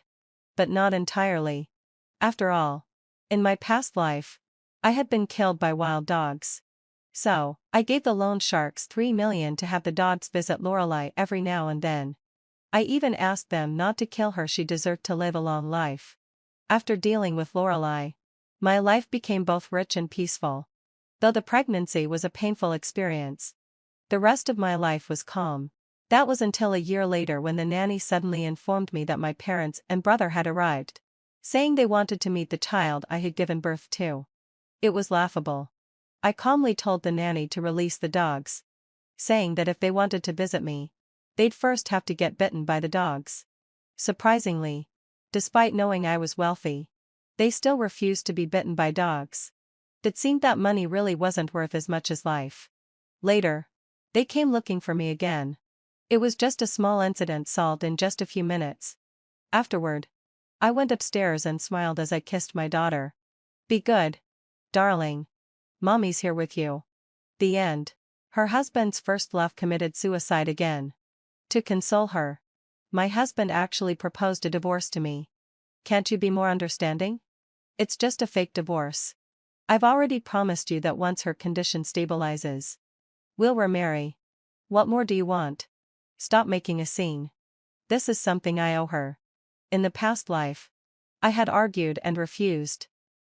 [SPEAKER 1] But not entirely. After all, in my past life, I had been killed by wild dogs. So, I gave the loan sharks $3 million to have the dogs visit Lorelei every now and then. I even asked them not to kill her. She deserved to live a long life. After dealing with Lorelei, my life became both rich and peaceful. Though the pregnancy was a painful experience, the rest of my life was calm. That was until a year later when the nanny suddenly informed me that my parents and brother had arrived, saying they wanted to meet the child I had given birth to. It was laughable. I calmly told the nanny to release the dogs, saying that if they wanted to visit me, they'd first have to get bitten by the dogs. Surprisingly, despite knowing I was wealthy, they still refused to be bitten by dogs. It seemed that money really wasn't worth as much as life. Later, they came looking for me again. It was just a small incident solved in just a few minutes. Afterward, I went upstairs and smiled as I kissed my daughter. Be good, darling. Mommy's here with you. The end. Her husband's first love committed suicide again. To console her, my husband actually proposed a divorce to me. Can't you be more understanding? It's just a fake divorce. I've already promised you that once her condition stabilizes, we'll remarry. What more do you want? Stop making a scene. This is something I owe her. In the past life, I had argued and refused,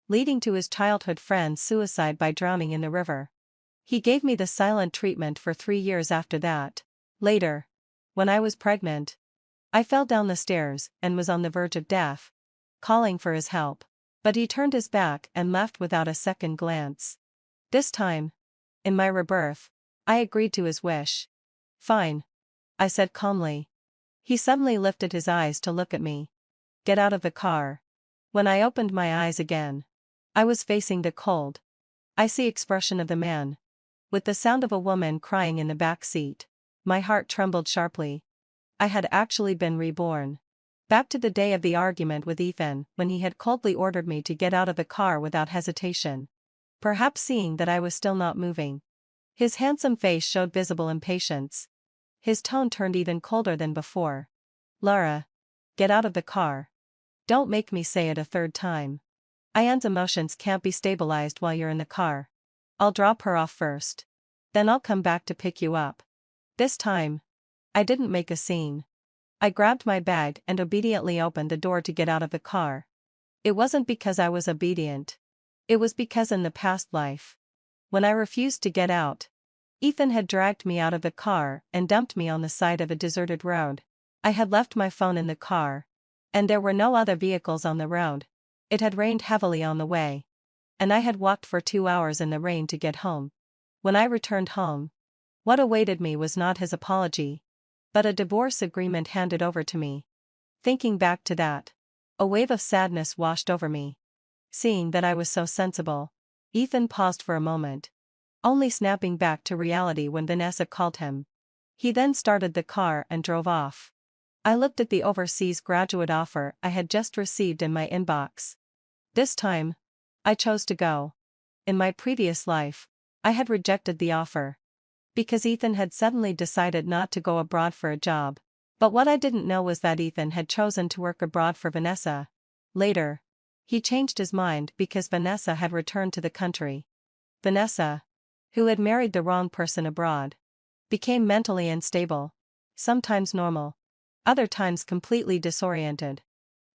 [SPEAKER 1] leading to his childhood friend's suicide by drowning in the river. He gave me the silent treatment for 3 years after that. Later, when I was pregnant, I fell down the stairs and was on the verge of death, calling for his help. But he turned his back and left without a second glance. This time, in my rebirth, I agreed to his wish. Fine, I said calmly. He suddenly lifted his eyes to look at me. Get out of the car. When I opened my eyes again, I was facing the cold, icy expression of the man, with the sound of a woman crying in the back seat. My heart trembled sharply. I had actually been reborn. Back to the day of the argument with Ethan, when he had coldly ordered me to get out of the car without hesitation. Perhaps seeing that I was still not moving, his handsome face showed visible impatience. His tone turned even colder than before. Lara, get out of the car. Don't make me say it a third time. Ian's emotions can't be stabilized while you're in the car. I'll drop her off first. Then I'll come back to pick you up. This time, I didn't make a scene. I grabbed my bag and obediently opened the door to get out of the car. It wasn't because I was obedient. It was because in the past life, when I refused to get out, Ethan had dragged me out of the car and dumped me on the side of a deserted road. I had left my phone in the car, and there were no other vehicles on the road. It had rained heavily on the way, and I had walked for 2 hours in the rain to get home. When I returned home, what awaited me was not his apology, but a divorce agreement handed over to me. Thinking back to that, a wave of sadness washed over me. Seeing that I was so sensible, Ethan paused for a moment, only snapping back to reality when Vanessa called him. He then started the car and drove off. I looked at the overseas graduate offer I had just received in my inbox. This time, I chose to go. In my previous life, I had rejected the offer, because Ethan had suddenly decided not to go abroad for a job. But what I didn't know was that Ethan had chosen to work abroad for Vanessa. Later, he changed his mind because Vanessa had returned to the country. Vanessa, who had married the wrong person abroad, became mentally unstable, sometimes normal, other times completely disoriented.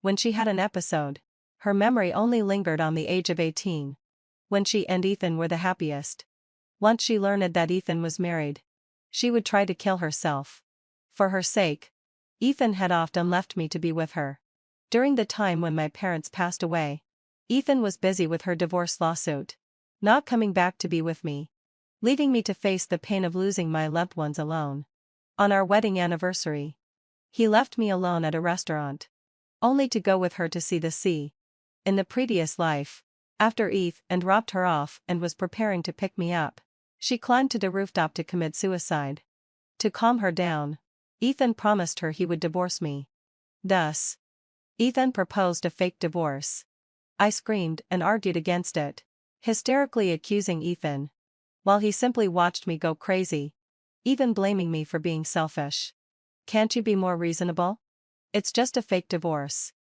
[SPEAKER 1] When she had an episode, her memory only lingered on the age of 18. When she and Ethan were the happiest. Once she learned that Ethan was married, she would try to kill herself. For her sake, Ethan had often left me to be with her. During the time when my parents passed away, Ethan was busy with her divorce lawsuit, not coming back to be with me, leaving me to face the pain of losing my loved ones alone. On our wedding anniversary, he left me alone at a restaurant, only to go with her to see the sea. In the previous life, after Ethan dropped her off and was preparing to pick me up, she climbed to the rooftop to commit suicide. To calm her down, Ethan promised her he would divorce me. Thus, Ethan proposed a fake divorce. I screamed and argued against it, hysterically accusing Ethan, while he simply watched me go crazy, even blaming me for being selfish. Can't you be more reasonable? It's just a fake divorce.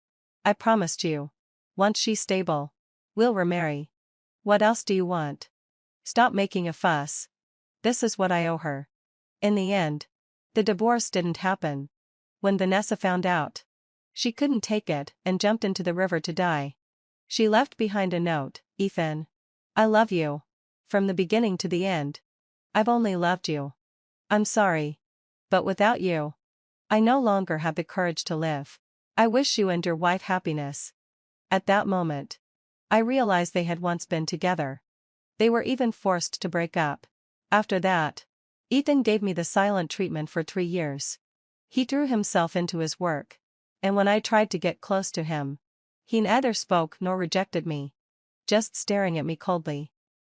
[SPEAKER 1] I promised you. Once she's stable, we'll remarry. What else do you want? Stop making a fuss. This is what I owe her. In the end, the divorce didn't happen. When Vanessa found out, she couldn't take it and jumped into the river to die. She left behind a note, Ethan. I love you. From the beginning to the end. I've only loved you. I'm sorry. But without you, I no longer have the courage to live. I wish you and your wife happiness. At that moment, I realized they had once been together. They were even forced to break up. After that, Ethan gave me the silent treatment for 3 years. He threw himself into his work, and when I tried to get close to him, he neither spoke nor rejected me, just staring at me coldly.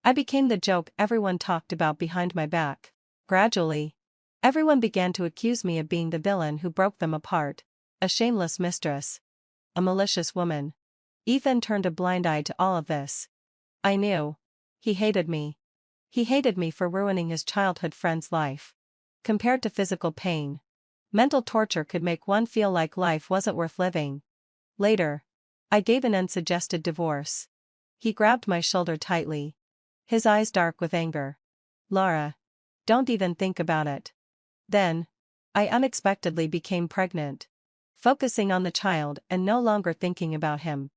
[SPEAKER 1] I became the joke everyone talked about behind my back. Gradually, everyone began to accuse me of being the villain who broke them apart, a shameless mistress, a malicious woman. Ethan turned a blind eye to all of this. I knew. He hated me. He hated me for ruining his childhood friend's life. Compared to physical pain, mental torture could make one feel like life wasn't worth living. Later, I gave an unsuggested divorce. He grabbed my shoulder tightly, his eyes dark with anger. Laura, don't even think about it. Then, I unexpectedly became pregnant, focusing on the child and no longer thinking about him.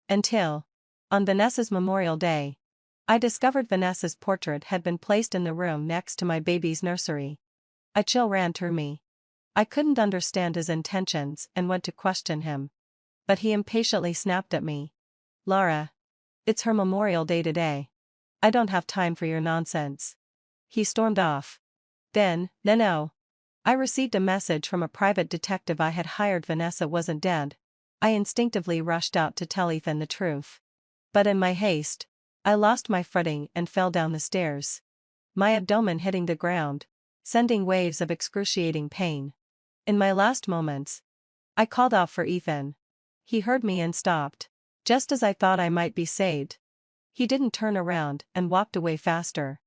[SPEAKER 1] Until, on Vanessa's Memorial Day, I discovered Vanessa's portrait had been placed in the room next to my baby's nursery. A chill ran through me. I couldn't understand his intentions and went to question him. But he impatiently snapped at me. Laura, it's her Memorial Day today. I don't have time for your nonsense. He stormed off. Then, no. I received a message from a private detective I had hired. Vanessa wasn't dead. I instinctively rushed out to tell Ethan the truth. But in my haste, I lost my footing and fell down the stairs, my abdomen hitting the ground, sending waves of excruciating pain. In my last moments, I called out for Ethan. He heard me and stopped, just as I thought I might be saved. He didn't turn around and walked away faster.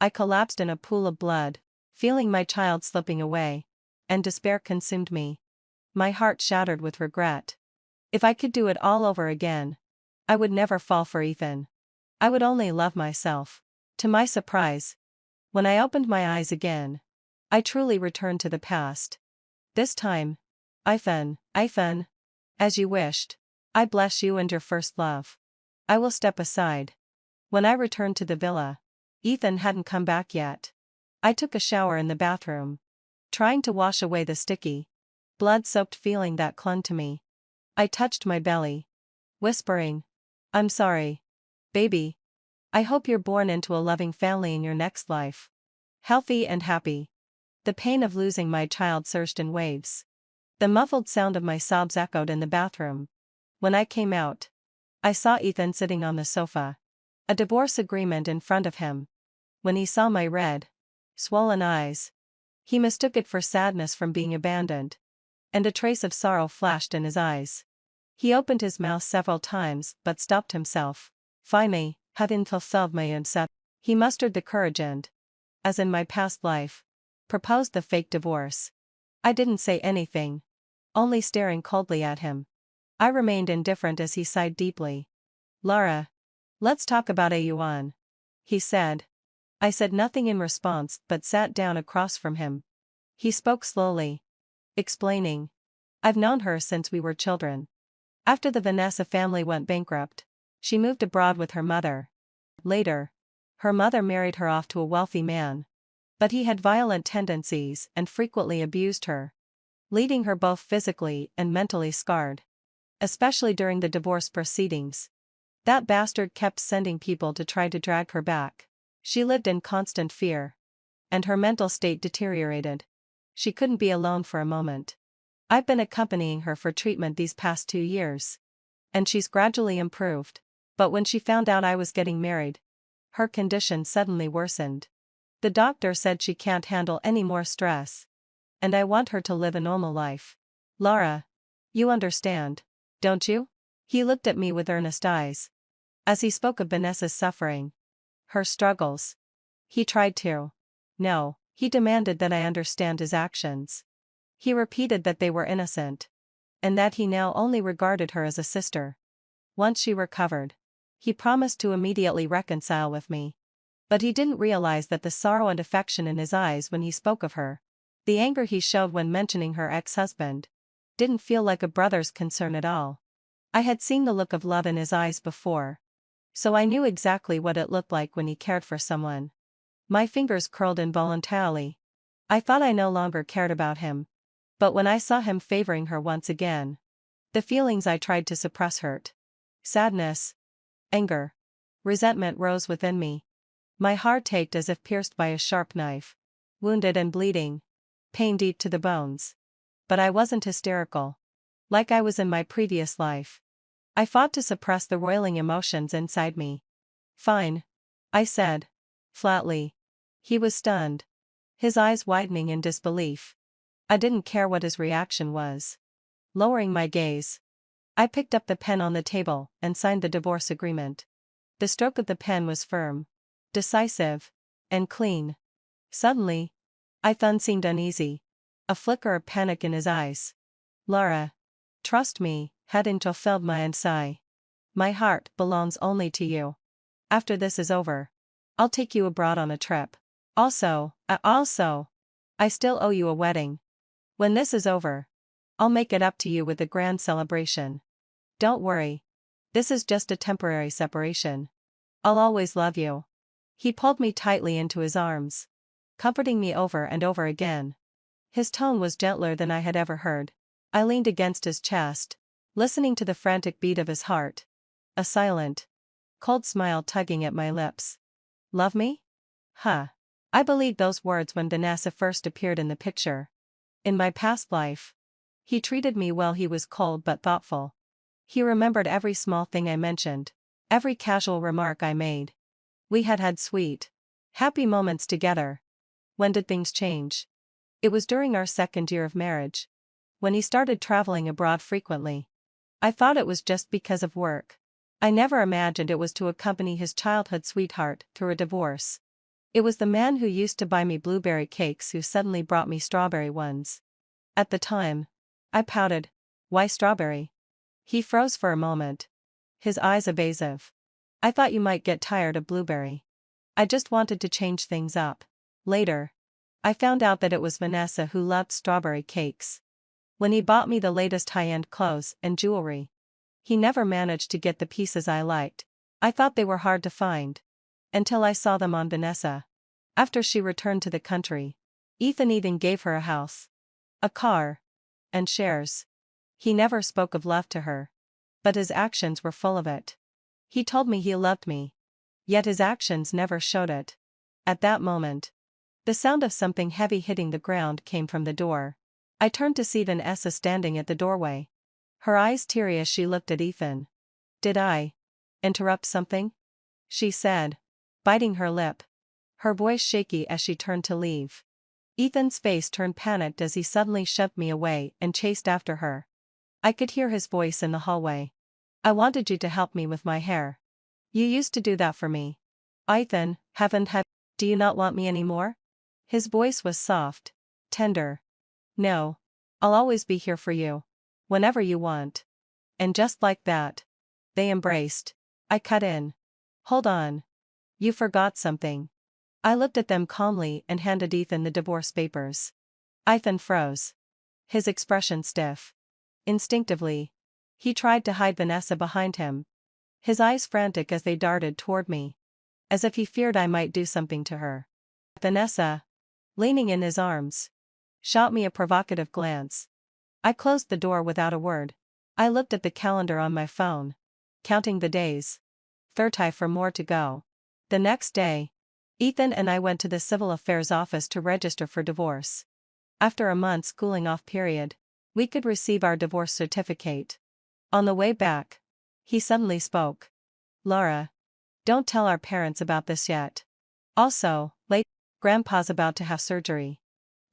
[SPEAKER 1] I collapsed in a pool of blood, feeling my child slipping away, and despair consumed me. My heart shattered with regret. If I could do it all over again, I would never fall for Ethan. I would only love myself. To my surprise, when I opened my eyes again, I truly returned to the past. This time, Ethan, as you wished. I bless you and your first love. I will step aside. When I returned to the villa, Ethan hadn't come back yet. I took a shower in the bathroom, trying to wash away the sticky, blood-soaked feeling that clung to me. I touched my belly, whispering, I'm sorry, baby. I hope you're born into a loving family in your next life. Healthy and happy. The pain of losing my child surged in waves. The muffled sound of my sobs echoed in the bathroom. When I came out, I saw Ethan sitting on the sofa, a divorce agreement in front of him. When he saw my red, swollen eyes, he mistook it for sadness from being abandoned, and a trace of sorrow flashed in his eyes. He opened his mouth several times but stopped himself. Finally, having fulfilled my upset, he mustered the courage and, as in my past life, proposed the fake divorce. I didn't say anything, only staring coldly at him. I remained indifferent as he sighed deeply. Laura, let's talk about Yuan, he said. I said nothing in response but sat down across from him. He spoke slowly, explaining, I've known her since we were children. After the Vanessa family went bankrupt, she moved abroad with her mother. Later, her mother married her off to a wealthy man. But he had violent tendencies and frequently abused her, leaving her both physically and mentally scarred, especially during the divorce proceedings. That bastard kept sending people to try to drag her back. She lived in constant fear. And her mental state deteriorated. She couldn't be alone for a moment. I've been accompanying her for treatment these past 2 years. And she's gradually improved. But when she found out I was getting married, her condition suddenly worsened. The doctor said she can't handle any more stress. And I want her to live a normal life. Lara. You understand, don't you? He looked at me with earnest eyes. As he spoke of Vanessa's suffering. Her struggles. He tried to. No, he demanded that I understand his actions. He repeated that they were innocent. And that he now only regarded her as a sister. Once she recovered. He promised to immediately reconcile with me. But he didn't realize that the sorrow and affection in his eyes when he spoke of her, the anger he showed when mentioning her ex-husband, didn't feel like a brother's concern at all. I had seen the look of love in his eyes before. So I knew exactly what it looked like when he cared for someone. My fingers curled involuntarily. I thought I no longer cared about him. But when I saw him favoring her once again, the feelings I tried to suppress hurt. Sadness. Anger. Resentment rose within me. My heart ached as if pierced by a sharp knife. Wounded and bleeding. Pain deep to the bones. But I wasn't hysterical. Like I was in my previous life. I fought to suppress the roiling emotions inside me. Fine. I said. Flatly. He was stunned. His eyes widening in disbelief. I didn't care what his reaction was. Lowering my gaze, I picked up the pen on the table and signed the divorce agreement. The stroke of the pen was firm, decisive, and clean. Suddenly, Ethan seemed uneasy. A flicker of panic in his eyes. Lara. Trust me, hadn't you felt my sigh. My heart belongs only to you. After this is over, I'll take you abroad on a trip. Also, I still owe you a wedding. When this is over, I'll make it up to you with a grand celebration. Don't worry. This is just a temporary separation. I'll always love you. He pulled me tightly into his arms, comforting me over and over again. His tone was gentler than I had ever heard. I leaned against his chest, listening to the frantic beat of his heart. A silent, cold smile tugging at my lips. Love me? Huh. I believed those words when Vanessa first appeared in the picture. In my past life, he treated me well. He was cold but thoughtful. He remembered every small thing I mentioned, every casual remark I made. We had had sweet, happy moments together. When did things change? It was during our 2nd year of marriage. When he started traveling abroad frequently. I thought it was just because of work. I never imagined it was to accompany his childhood sweetheart through a divorce. It was the man who used to buy me blueberry cakes who suddenly brought me strawberry ones. At the time, I pouted. Why strawberry? He froze for a moment. His eyes evasive. I thought you might get tired of blueberry. I just wanted to change things up. Later, I found out that it was Vanessa who loved strawberry cakes. When he bought me the latest high-end clothes and jewelry, he never managed to get the pieces I liked. I thought they were hard to find. Until I saw them on Vanessa. After she returned to the country, Ethan even gave her a house, a car, and shares. He never spoke of love to her. But his actions were full of it. He told me he loved me. Yet his actions never showed it. At that moment, the sound of something heavy hitting the ground came from the door. I turned to see Vanessa standing at the doorway. Her eyes teary as she looked at Ethan. Did I interrupt something? She said, biting her lip. Her voice shaky as she turned to leave. Ethan's face turned panicked as he suddenly shoved me away and chased after her. I could hear his voice in the hallway. I wanted you to help me with my hair. You used to do that for me. Ethan, do you not want me anymore? His voice was soft, tender. No. I'll always be here for you. Whenever you want. And just like that. They embraced. I cut in. Hold on. You forgot something. I looked at them calmly and handed Ethan the divorce papers. Ethan froze. His expression stiff. Instinctively, he tried to hide Vanessa behind him. His eyes frantic as they darted toward me. As if he feared I might do something to her. Vanessa, leaning in his arms, shot me a provocative glance. I closed the door without a word. I looked at the calendar on my phone, counting the days. 30 for more to go. The next day, Ethan and I went to the civil affairs office to register for divorce. After a month's cooling off period, we could receive our divorce certificate. On the way back, he suddenly spoke. Laura, don't tell our parents about this yet. Also, late, Grandpa's about to have surgery.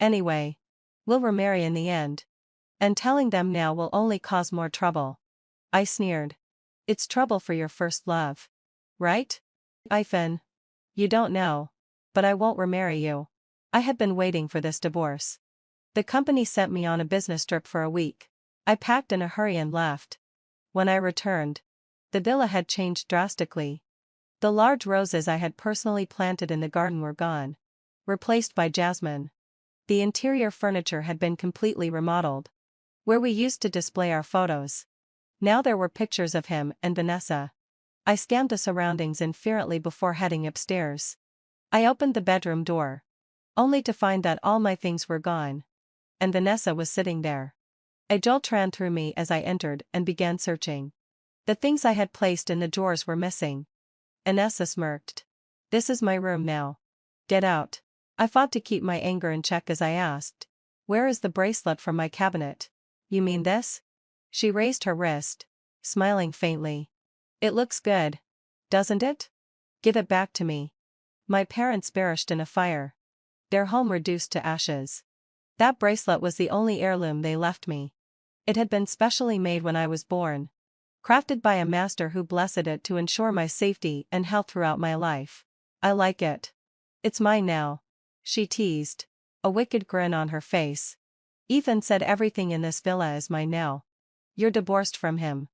[SPEAKER 1] Anyway, we'll remarry in the end. And telling them now will only cause more trouble. I sneered. It's trouble for your first love. Right? Ethan. You don't know. But I won't remarry you. I had been waiting for this divorce. The company sent me on a business trip for a week. I packed in a hurry and left. When I returned, the villa had changed drastically. The large roses I had personally planted in the garden were gone, replaced by jasmine. The interior furniture had been completely remodeled. Where we used to display our photos, now there were pictures of him and Vanessa. I scanned the surroundings indifferently before heading upstairs. I opened the bedroom door, only to find that all my things were gone. And Vanessa was sitting there. A jolt ran through me as I entered and began searching. The things I had placed in the drawers were missing. Vanessa smirked. This is my room now. Get out. I fought to keep my anger in check as I asked. Where is the bracelet from my cabinet? You mean this? She raised her wrist, smiling faintly. It looks good. Doesn't it? Give it back to me. My parents perished in a fire. Their home reduced to ashes. That bracelet was the only heirloom they left me. It had been specially made when I was born. Crafted by a master who blessed it to ensure my safety and health throughout my life. I like it. It's mine now. She teased, a wicked grin on her face. Ethan said everything in this villa is mine now. You're divorced from him.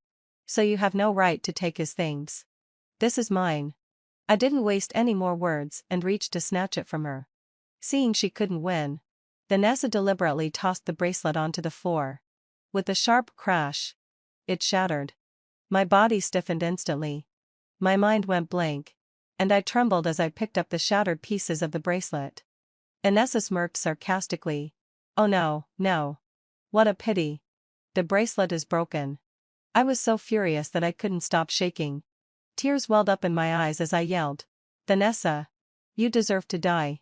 [SPEAKER 1] So you have no right to take his things. This is mine. I didn't waste any more words and reached to snatch it from her. Seeing she couldn't win, Vanessa deliberately tossed the bracelet onto the floor. With a sharp crash, it shattered. My body stiffened instantly. My mind went blank, and I trembled as I picked up the shattered pieces of the bracelet. Vanessa smirked sarcastically. Oh no, no. What a pity. The bracelet is broken. I was so furious that I couldn't stop shaking. Tears welled up in my eyes as I yelled, Vanessa, you deserve to die.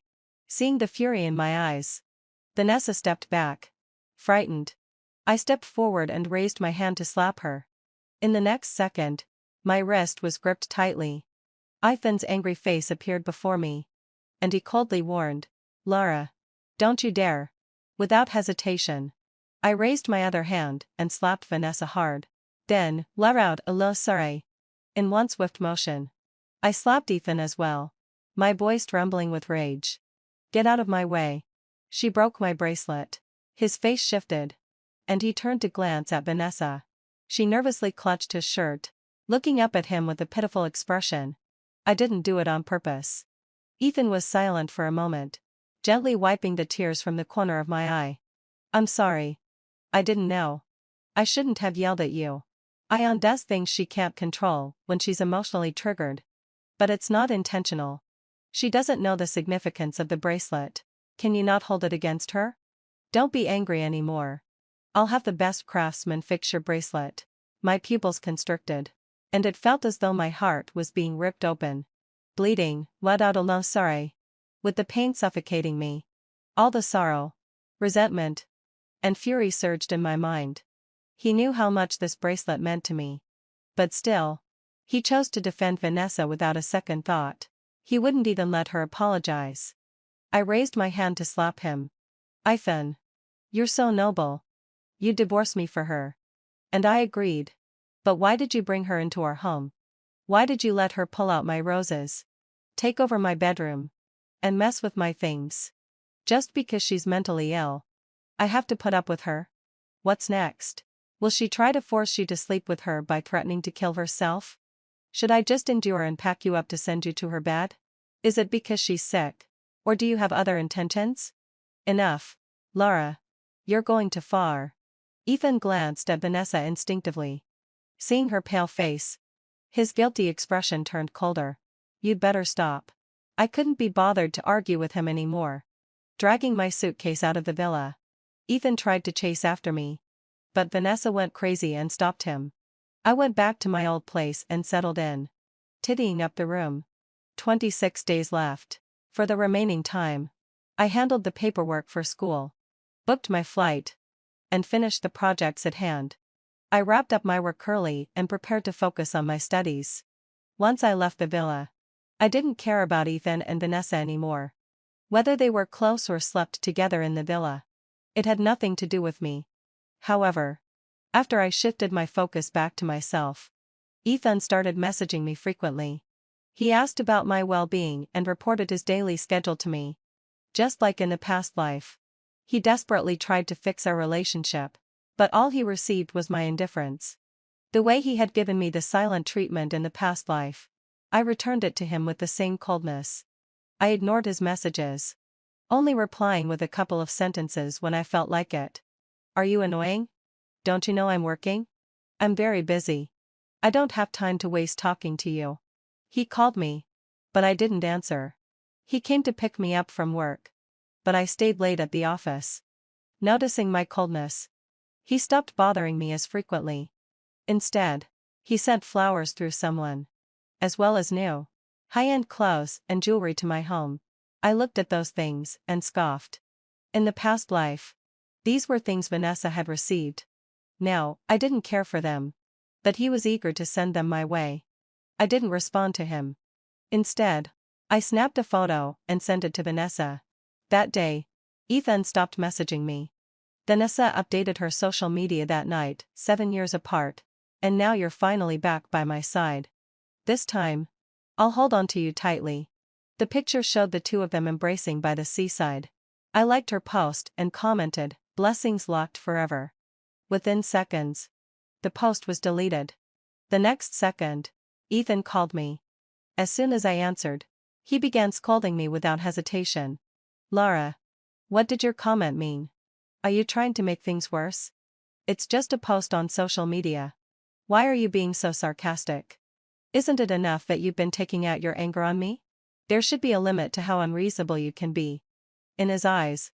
[SPEAKER 1] Seeing the fury in my eyes, Vanessa stepped back, frightened. I stepped forward and raised my hand to slap her. In the next second, my wrist was gripped tightly. Ethan's angry face appeared before me, and he coldly warned, Laura, don't you dare. Without hesitation, I raised my other hand and slapped Vanessa hard. Then, let out a low sigh. In one swift motion, I slapped Ethan as well, my voice trembling with rage. Get out of my way. She broke my bracelet. His face shifted, and he turned to glance at Vanessa. She nervously clutched his shirt, looking up at him with a pitiful expression. I didn't do it on purpose. Ethan was silent for a moment, gently wiping the tears from the corner of my eye. I'm sorry. I didn't know. I shouldn't have yelled at you. Ion does things she can't control when she's emotionally triggered. But it's not intentional. She doesn't know the significance of the bracelet. Can you not hold it against her? Don't be angry anymore. I'll have the best craftsman fix your bracelet. My pupils constricted, and it felt as though my heart was being ripped open. Bleeding, let out a low sigh, with the pain suffocating me. All the sorrow, resentment, and fury surged in my mind. He knew how much this bracelet meant to me. But still, he chose to defend Vanessa without a second thought. He wouldn't even let her apologize. I raised my hand to slap him. Ethan, you're so noble. You divorced me for her. And I agreed. But why did you bring her into our home? Why did you let her pull out my roses, take over my bedroom, and mess with my things? Just because she's mentally ill, I have to put up with her? What's next? Will she try to force you to sleep with her by threatening to kill herself? Should I just endure and pack you up to send you to her bed? Is it because she's sick? Or do you have other intentions? Enough. Laura. You're going too far. Ethan glanced at Vanessa instinctively. Seeing her pale face, his guilty expression turned colder. You'd better stop. I couldn't be bothered to argue with him anymore. Dragging my suitcase out of the villa, Ethan tried to chase after me. But Vanessa went crazy and stopped him. I went back to my old place and settled in. tidying up the room. 26 days left. For the remaining time, I handled the paperwork for school, booked my flight, and finished the projects at hand. I wrapped up my work early and prepared to focus on my studies. Once I left the villa, I didn't care about Ethan and Vanessa anymore. Whether they were close or slept together in the villa, it had nothing to do with me. However, after I shifted my focus back to myself, Ethan started messaging me frequently. He asked about my well-being and reported his daily schedule to me. Just like in the past life, he desperately tried to fix our relationship, but all he received was my indifference. The way he had given me the silent treatment in the past life, I returned it to him with the same coldness. I ignored his messages, only replying with a couple of sentences when I felt like it. Are you annoying? Don't you know I'm working? I'm very busy. I don't have time to waste talking to you. He called me, but I didn't answer. He came to pick me up from work, but I stayed late at the office. Noticing my coldness, he stopped bothering me as frequently. Instead, he sent flowers through someone, as well as new, high-end clothes and jewelry to my home. I looked at those things and scoffed. In the past life, these were things Vanessa had received. Now, I didn't care for them, but he was eager to send them my way. I didn't respond to him. Instead, I snapped a photo and sent it to Vanessa. That day, Ethan stopped messaging me. Vanessa updated her social media that night, 7 years apart, and now you're finally back by my side. This time, I'll hold on to you tightly. The picture showed the two of them embracing by the seaside. I liked her post and commented, "Blessings locked forever." Within seconds, the post was deleted. The next second, Ethan called me. As soon as I answered, he began scolding me without hesitation. "Lara, what did your comment mean? Are you trying to make things worse? It's just a post on social media. Why are you being so sarcastic? Isn't it enough that you've been taking out your anger on me? There should be a limit to how unreasonable you can be." In his eyes,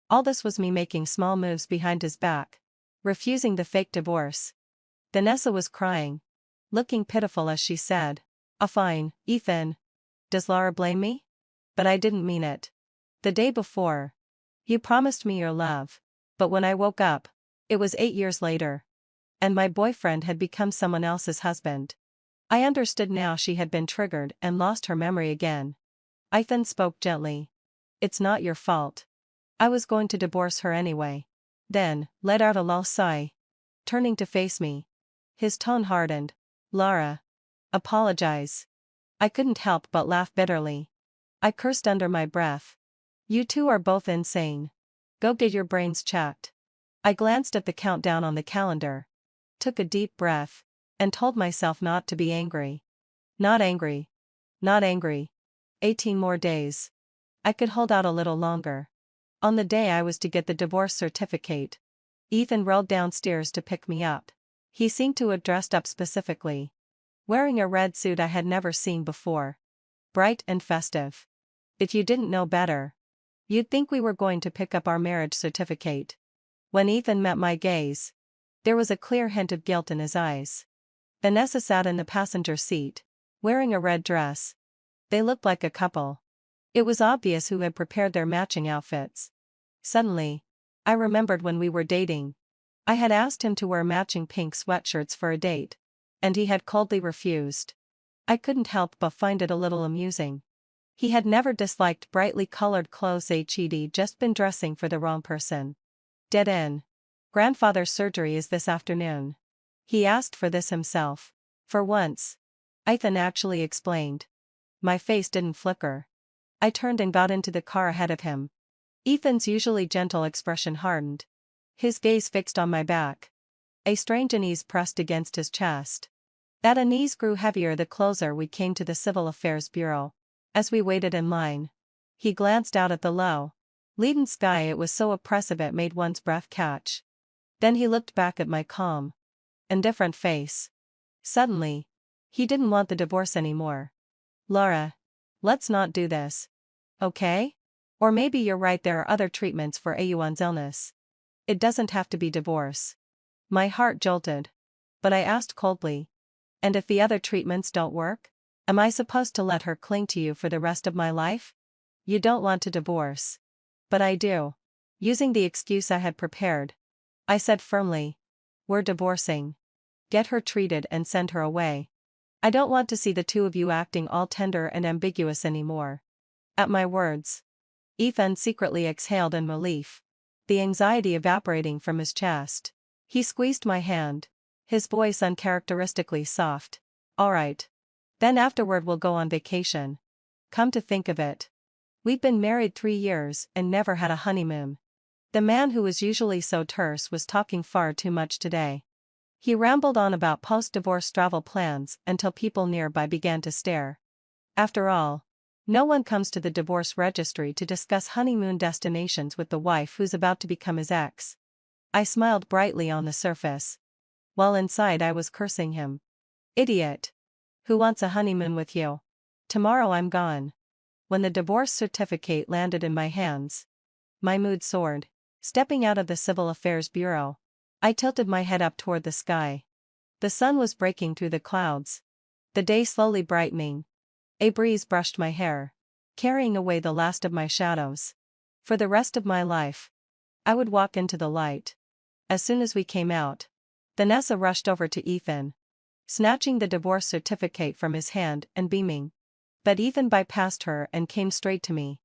[SPEAKER 1] all this was me making small moves behind his back, refusing the fake divorce. Vanessa was crying, looking pitiful as she said, "Oh fine, Ethan. Does Lara blame me? But I didn't mean it. The day before, you promised me your love, but when I woke up, it was 8 years later. And my boyfriend had become someone else's husband." I understood now she had been triggered and lost her memory again. Ethan spoke gently. "It's not your fault. I was going to divorce her anyway." Then, let out a low sigh. Turning to face me, his tone hardened. "Lara, apologize." I couldn't help but laugh bitterly. I cursed under my breath. "You two are both insane. Go get your brains checked." I glanced at the countdown on the calendar, took a deep breath, and told myself not to be angry. Not angry. Not angry. 18 more days. I could hold out a little longer. On the day I was to get the divorce certificate, Ethan rolled downstairs to pick me up. He seemed to have dressed up specifically, wearing a red suit I had never seen before. Bright and festive. If you didn't know better, you'd think we were going to pick up our marriage certificate. When Ethan met my gaze, there was a clear hint of guilt in his eyes. Vanessa sat in the passenger seat, wearing a red dress. They looked like a couple. It was obvious who had prepared their matching outfits. Suddenly, I remembered when we were dating. I had asked him to wear matching pink sweatshirts for a date, and he had coldly refused. I couldn't help but find it a little amusing. He had never disliked brightly colored clothes. He'd just been dressing for the wrong person. Dead end. Grandfather's surgery is this afternoon. He asked for this himself. For once, Ethan actually explained. My face didn't flicker. I turned and got into the car ahead of him. Ethan's usually gentle expression hardened. His gaze fixed on my back. A strange unease pressed against his chest. That unease grew heavier the closer we came to the Civil Affairs Bureau. As we waited in line, he glanced out at the low, leaden sky. It was so oppressive it made one's breath catch. Then he looked back at my calm, indifferent face. Suddenly, he didn't want the divorce anymore. "Lara, let's not do this. Okay? Or maybe you're right, there are other treatments for Ayuan's illness. It doesn't have to be divorce." My heart jolted. But I asked coldly. "And if the other treatments don't work?" Am I supposed to let her cling to you for the rest of my life? You don't want to divorce. But I do. Using the excuse I had prepared, I said firmly, we're divorcing. Get her treated and send her away. I don't want to see the two of you acting all tender and ambiguous anymore. At my words, Ethan secretly exhaled in relief, the anxiety evaporating from his chest. He squeezed my hand, his voice uncharacteristically soft. All right. Then afterward we'll go on vacation. Come to think of it, we've been married 3 years and never had a honeymoon. The man who was usually so terse was talking far too much today. He rambled on about post-divorce travel plans until people nearby began to stare. After all, no one comes to the divorce registry to discuss honeymoon destinations with the wife who's about to become his ex. I smiled brightly on the surface, while inside I was cursing him. Idiot. Who wants a honeymoon with you? Tomorrow I'm gone. When the divorce certificate landed in my hands, my mood soared. Stepping out of the Civil Affairs Bureau, I tilted my head up toward the sky. The sun was breaking through the clouds, the day slowly brightening. A breeze brushed my hair, carrying away the last of my shadows. For the rest of my life, I would walk into the light. As soon as we came out, Vanessa rushed over to Ethan, snatching the divorce certificate from his hand and beaming. But Ethan bypassed her and came straight to me.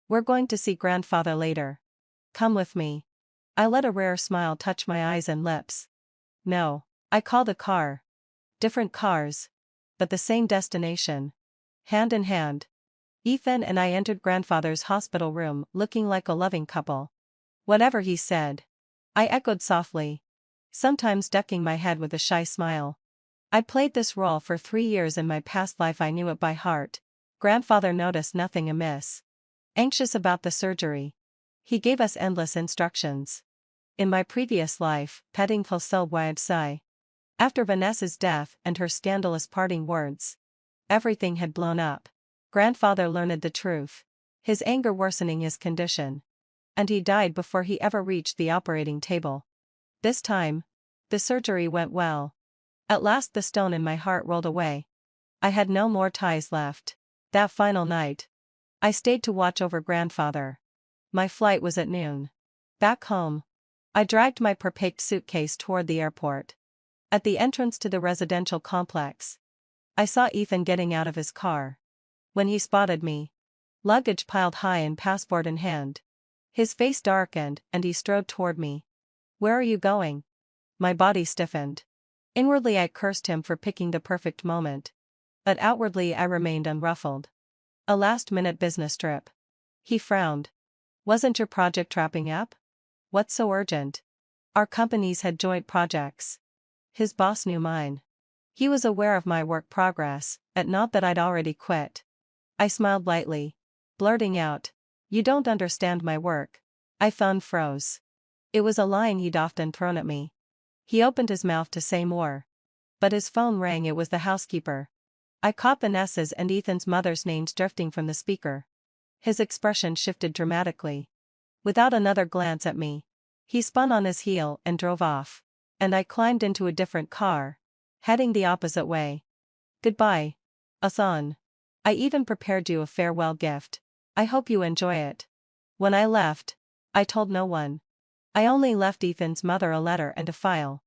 [SPEAKER 1] We're going to see grandfather later. Come with me. I let a rare smile touch my eyes and lips. No. I called a car. Different cars, but the same destination. Hand in hand, Ethan and I entered grandfather's hospital room looking like a loving couple. Whatever he said, I echoed softly, sometimes ducking my head with a shy smile. I'd played this role for 3 years in my past life, I knew it by heart. Grandfather noticed nothing amiss. Anxious about the surgery, he gave us endless instructions. In my previous life, petting Fulsil Wayabsai. After Vanessa's death and her scandalous parting words, everything had blown up. Grandfather learned the truth, his anger worsening his condition. And he died before he ever reached the operating table. This time, the surgery went well. At last the stone in my heart rolled away. I had no more ties left. That final night, I stayed to watch over grandfather. My flight was at noon. Back home, I dragged my prepacked suitcase toward the airport. At the entrance to the residential complex, I saw Ethan getting out of his car. When he spotted me, luggage piled high and passport in hand, his face darkened and he strode toward me. Where are you going? My body stiffened. Inwardly I cursed him for picking the perfect moment, but outwardly I remained unruffled. A last-minute business trip. He frowned. Wasn't your project wrapping up? What's so urgent? Our companies had joint projects. His boss knew mine. He was aware of my work progress, and not that I'd already quit. I smiled lightly, blurting out, "You don't understand my work." I froze. It was a line he'd often thrown at me. He opened his mouth to say more, but his phone rang. It was the housekeeper. I caught Vanessa's and Ethan's mother's names drifting from the speaker. His expression shifted dramatically. Without another glance at me, he spun on his heel and drove off. And I climbed into a different car, heading the opposite way. Goodbye, Ethan. I even prepared you a farewell gift. I hope you enjoy it. When I left, I told no one. I only left Ethan's mother a letter and a file.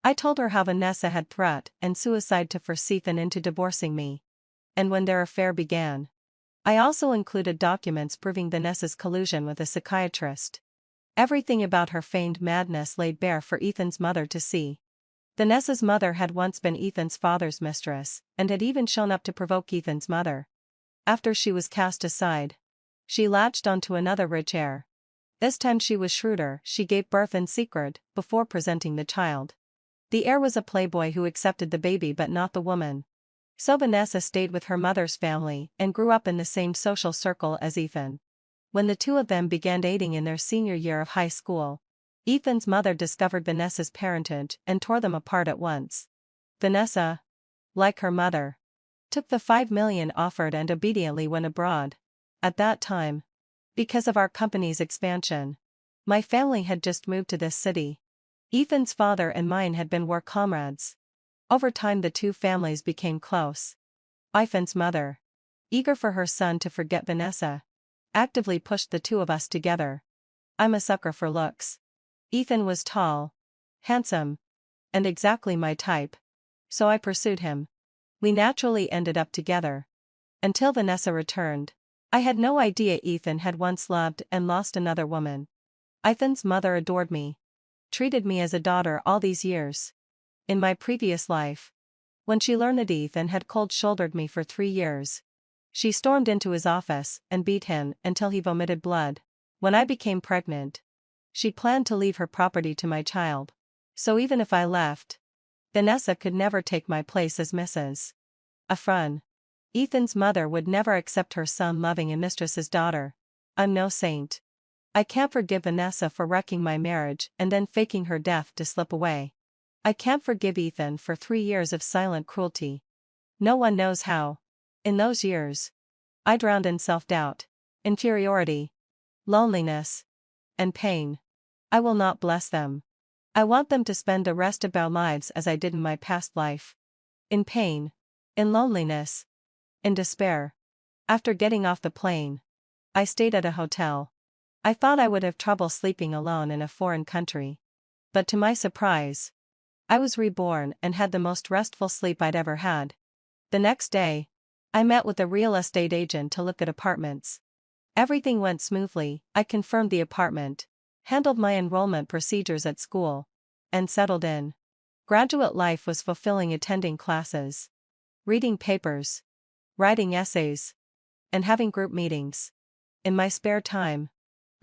[SPEAKER 1] I told her how Vanessa had threatened and suicide to force Ethan into divorcing me. And when their affair began, I also included documents proving Vanessa's collusion with a psychiatrist. Everything about her feigned madness laid bare for Ethan's mother to see. Vanessa's mother had once been Ethan's father's mistress, and had even shown up to provoke Ethan's mother. After she was cast aside, she latched onto another rich heir. This time she was shrewder. She gave birth in secret, before presenting the child. The heir was a playboy who accepted the baby but not the woman. So Vanessa stayed with her mother's family and grew up in the same social circle as Ethan. When the two of them began dating in their senior year of high school, Ethan's mother discovered Vanessa's parentage and tore them apart at once. Vanessa, like her mother, took the $5 million offered and obediently went abroad. At that time, because of our company's expansion, my family had just moved to this city. Ethan's father and mine had been war comrades. Over time the two families became close. Ethan's mother, eager for her son to forget Vanessa, actively pushed the two of us together. I'm a sucker for looks. Ethan was tall, handsome, and exactly my type, so I pursued him. We naturally ended up together. Until Vanessa returned. I had no idea Ethan had once loved and lost another woman. Ethan's mother adored me. Treated me as a daughter all these years. In my previous life, when she learned that Ethan had cold-shouldered me for 3 years, she stormed into his office and beat him until he vomited blood. When I became pregnant, she planned to leave her property to my child. So even if I left, Vanessa could never take my place as Mrs. Afron. Ethan's mother would never accept her son loving a mistress's daughter. I'm no saint. I can't forgive Vanessa for wrecking my marriage and then faking her death to slip away. I can't forgive Ethan for 3 years of silent cruelty. No one knows how. In those years, I drowned in self-doubt, inferiority, loneliness, and pain. I will not bless them. I want them to spend the rest of their lives as I did in my past life. In pain, in loneliness, in despair. After getting off the plane, I stayed at a hotel. I thought I would have trouble sleeping alone in a foreign country. But to my surprise, I was reborn and had the most restful sleep I'd ever had. The next day, I met with a real estate agent to look at apartments. Everything went smoothly. I confirmed the apartment, handled my enrollment procedures at school, and settled in. Graduate life was fulfilling, attending classes, reading papers, writing essays, and having group meetings. In my spare time,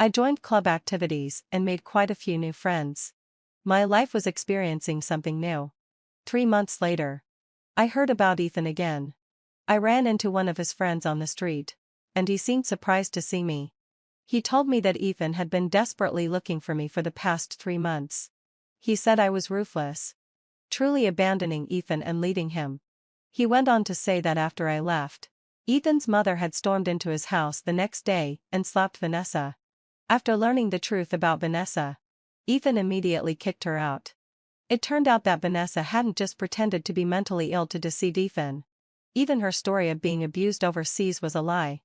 [SPEAKER 1] I joined club activities and made quite a few new friends. My life was experiencing something new. 3 months later, I heard about Ethan again. I ran into one of his friends on the street, and he seemed surprised to see me. He told me that Ethan had been desperately looking for me for the past 3 months. He said I was ruthless, truly abandoning Ethan and leading him. He went on to say that after I left, Ethan's mother had stormed into his house the next day and slapped Vanessa. After learning the truth about Vanessa, Ethan immediately kicked her out. It turned out that Vanessa hadn't just pretended to be mentally ill to deceive Ethan. Even her story of being abused overseas was a lie.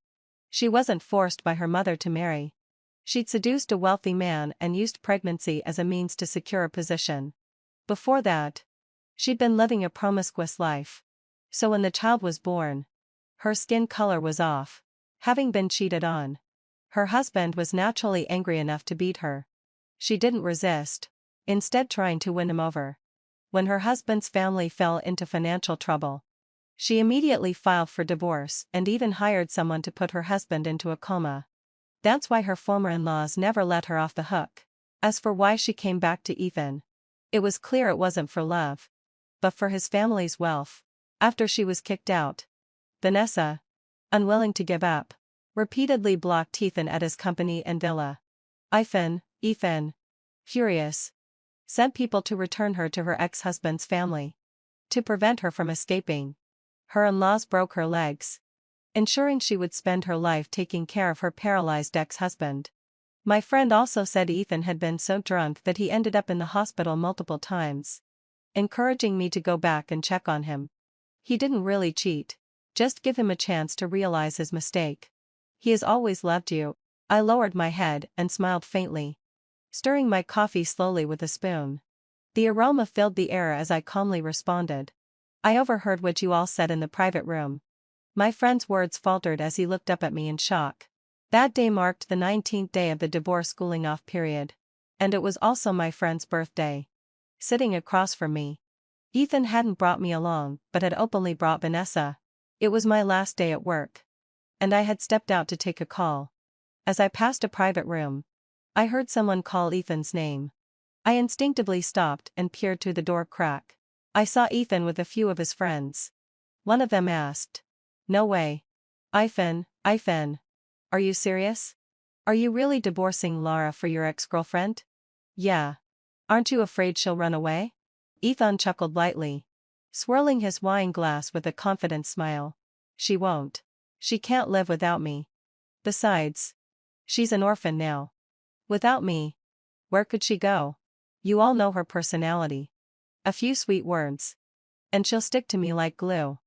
[SPEAKER 1] She wasn't forced by her mother to marry. She'd seduced a wealthy man and used pregnancy as a means to secure a position. Before that, she'd been living a promiscuous life. So when the child was born, her skin color was off, having been cheated on. Her husband was naturally angry enough to beat her. She didn't resist, instead trying to win him over. When her husband's family fell into financial trouble, she immediately filed for divorce and even hired someone to put her husband into a coma. That's why her former in-laws never let her off the hook. As for why she came back to Ethan, it was clear it wasn't for love, but for his family's wealth. After she was kicked out, Vanessa, unwilling to give up, repeatedly blocked Ethan at his company and villa. Ethan, furious, sent people to return her to her ex-husband's family. To prevent her from escaping, her in-laws broke her legs, ensuring she would spend her life taking care of her paralyzed ex-husband. My friend also said Ethan had been so drunk that he ended up in the hospital multiple times, encouraging me to go back and check on him. He didn't really cheat, just give him a chance to realize his mistake. He has always loved you. I lowered my head and smiled faintly, stirring my coffee slowly with a spoon. The aroma filled the air as I calmly responded. I overheard what you all said in the private room. My friend's words faltered as he looked up at me in shock. That day marked the 19th day of the divorce cooling-off period. And it was also my friend's birthday. Sitting across from me, Ethan hadn't brought me along but had openly brought Vanessa. It was my last day at work, and I had stepped out to take a call. As I passed a private room, I heard someone call Ethan's name. I instinctively stopped and peered through the door crack. I saw Ethan with a few of his friends. One of them asked, "No way. Ethan, are you serious? Are you really divorcing Laura for your ex-girlfriend?" "Yeah. Aren't you afraid she'll run away?" Ethan chuckled lightly, swirling his wine glass with a confident smile. "She won't. She can't live without me. Besides, she's an orphan now. Without me, where could she go? You all know her personality. A few sweet words, and she'll stick to me like glue."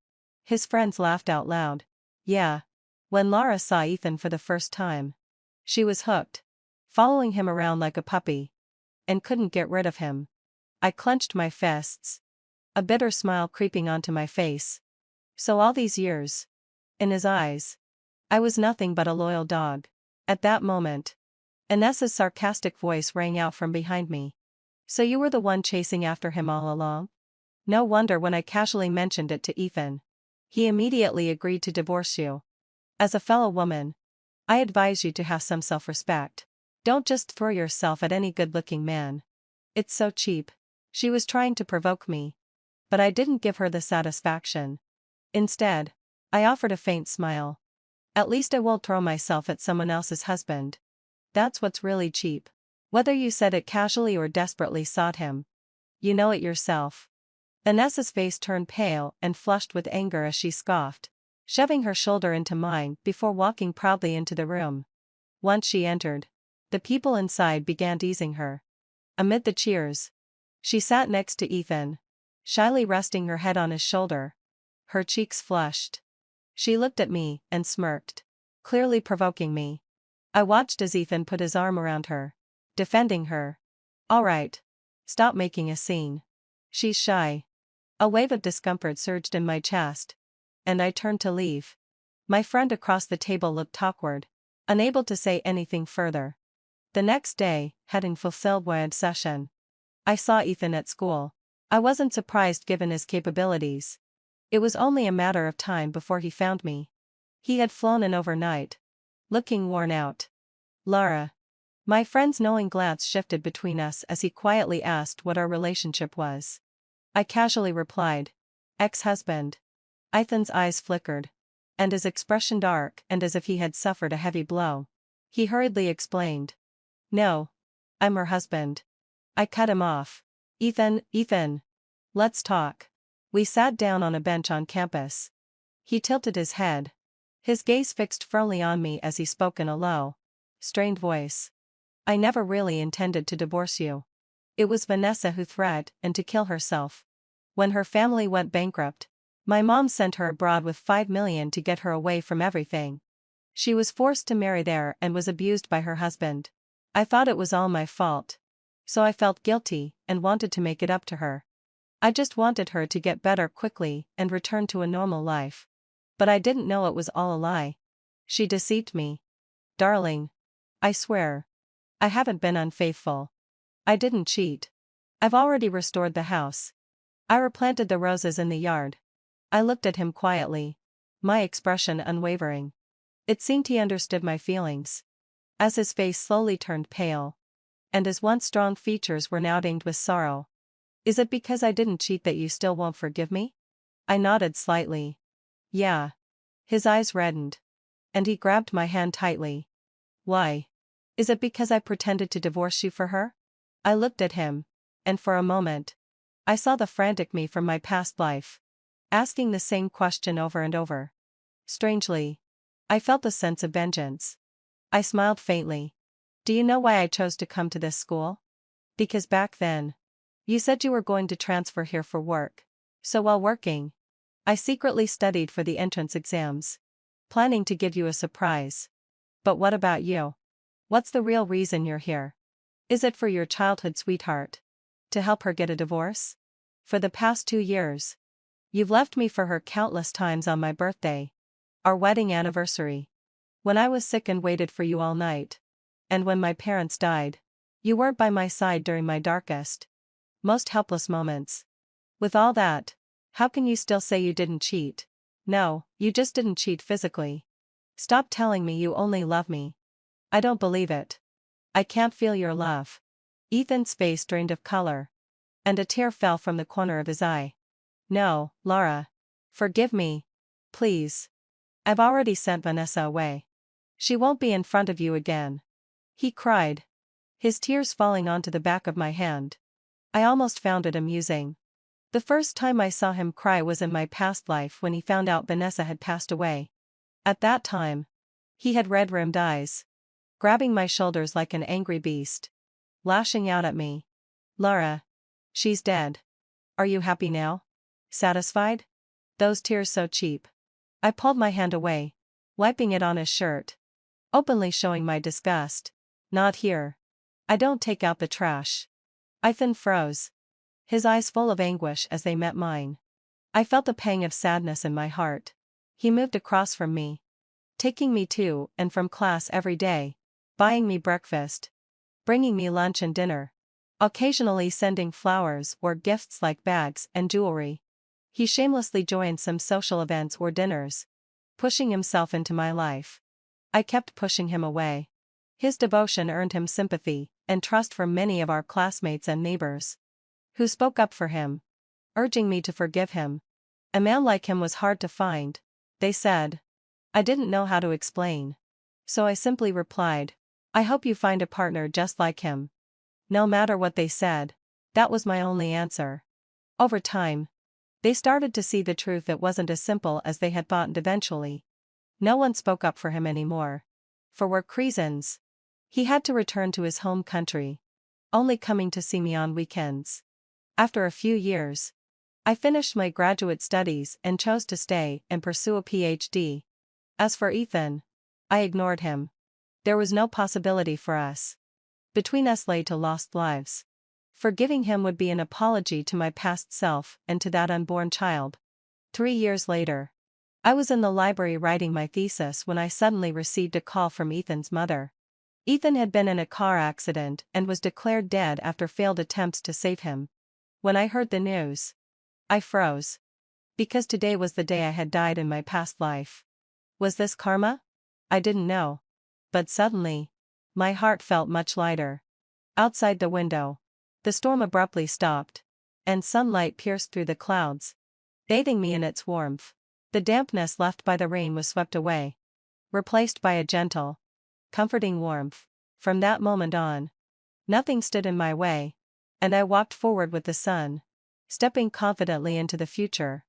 [SPEAKER 1] His friends laughed out loud. Yeah. When Lara saw Ethan for the first time, she was hooked, following him around like a puppy, and couldn't get rid of him. I clenched my fists, a bitter smile creeping onto my face. So all these years, in his eyes, I was nothing but a loyal dog. At that moment, Inessa's sarcastic voice rang out from behind me. So you were the one chasing after him all along? No wonder when I casually mentioned it to Ethan, he immediately agreed to divorce you. As a fellow woman, I advise you to have some self-respect. Don't just throw yourself at any good-looking man. It's so cheap. She was trying to provoke me, but I didn't give her the satisfaction. Instead, I offered a faint smile. At least I won't throw myself at someone else's husband. That's what's really cheap. Whether you said it casually or desperately sought him, you know it yourself. Inessa's face turned pale and flushed with anger as she scoffed, shoving her shoulder into mine before walking proudly into the room. Once she entered, the people inside began teasing her. Amid the cheers, she sat next to Ethan, shyly resting her head on his shoulder. Her cheeks flushed. She looked at me and smirked, clearly provoking me. I watched as Ethan put his arm around her, defending her. All right. Stop making a scene. She's shy. A wave of discomfort surged in my chest, and I turned to leave. My friend across the table looked awkward, unable to say anything further. The next day, heading fulfilled wed session, I saw Ethan at school. I wasn't surprised given his capabilities. It was only a matter of time before he found me. He had flown in overnight, looking worn out. Lara. My friend's knowing glance shifted between us as he quietly asked what our relationship was. I casually replied, ex-husband. Ethan's eyes flickered, and his expression dark and as if he had suffered a heavy blow. He hurriedly explained. No. I'm her husband. I cut him off. Ethan. Let's talk. We sat down on a bench on campus. He tilted his head, his gaze fixed firmly on me as he spoke in a low, strained voice. I never really intended to divorce you. It was Vanessa who threatened to kill herself. When her family went bankrupt, my mom sent her abroad with $5 million to get her away from everything. She was forced to marry there and was abused by her husband. I thought it was all my fault, so I felt guilty and wanted to make it up to her. I just wanted her to get better quickly and return to a normal life. But I didn't know it was all a lie. She deceived me. Darling. I swear. I haven't been unfaithful. I didn't cheat. I've already restored the house. I replanted the roses in the yard. I looked at him quietly, my expression unwavering. It seemed he understood my feelings. As his face slowly turned pale, and his once strong features were now tinged with sorrow. Is it because I didn't cheat that you still won't forgive me? I nodded slightly. Yeah. His eyes reddened, and he grabbed my hand tightly. Why? Is it because I pretended to divorce you for her? I looked at him, and for a moment, I saw the frantic me from my past life, asking the same question over and over. Strangely, I felt a sense of vengeance. I smiled faintly. Do you know why I chose to come to this school? Because back then, you said you were going to transfer here for work. So while working, I secretly studied for the entrance exams, planning to give you a surprise. But what about you? What's the real reason you're here? Is it for your childhood sweetheart? To help her get a divorce? For the past 2 years, you've left me for her countless times on my birthday, our wedding anniversary, when I was sick and waited for you all night, and when my parents died. You weren't by my side during my darkest, most helpless moments. With all that, how can you still say you didn't cheat? No, you just didn't cheat physically. Stop telling me you only love me. I don't believe it. I can't feel your love. Ethan's face drained of color, and a tear fell from the corner of his eye. No, Lara. Forgive me. Please. I've already sent Vanessa away. She won't be in front of you again. He cried, his tears falling onto the back of my hand. I almost found it amusing. The first time I saw him cry was in my past life when he found out Vanessa had passed away. At that time, he had red-rimmed eyes, grabbing my shoulders like an angry beast, lashing out at me. Lara. She's dead. Are you happy now? Satisfied? Those tears so cheap. I pulled my hand away, wiping it on his shirt, openly showing my disgust. Not here. I don't take out the trash. Ethan froze, his eyes full of anguish as they met mine. I felt a pang of sadness in my heart. He moved across from me, taking me to and from class every day, buying me breakfast, bringing me lunch and dinner, occasionally sending flowers or gifts like bags and jewelry. He shamelessly joined some social events or dinners, pushing himself into my life. I kept pushing him away. His devotion earned him sympathy and trust from many of our classmates and neighbors, who spoke up for him, urging me to forgive him. A man like him was hard to find, they said. I didn't know how to explain. So I simply replied, I hope you find a partner just like him. No matter what they said, that was my only answer. Over time, they started to see the truth. It wasn't as simple as they had thought, and eventually, no one spoke up for him anymore. For work reasons, he had to return to his home country, only coming to see me on weekends. After a few years, I finished my graduate studies and chose to stay and pursue a PhD. As for Ethan, I ignored him. There was no possibility for us. Between us lay to lost lives. Forgiving him would be an apology to my past self and to that unborn child. 3 years later, I was in the library writing my thesis when I suddenly received a call from Ethan's mother. Ethan had been in a car accident and was declared dead after failed attempts to save him. When I heard the news, I froze. Because today was the day I had died in my past life. Was this karma? I didn't know. But suddenly, my heart felt much lighter. Outside the window, the storm abruptly stopped, and sunlight pierced through the clouds, bathing me in its warmth. The dampness left by the rain was swept away, replaced by a gentle, comforting warmth. From that moment on, nothing stood in my way, and I walked forward with the sun, stepping confidently into the future.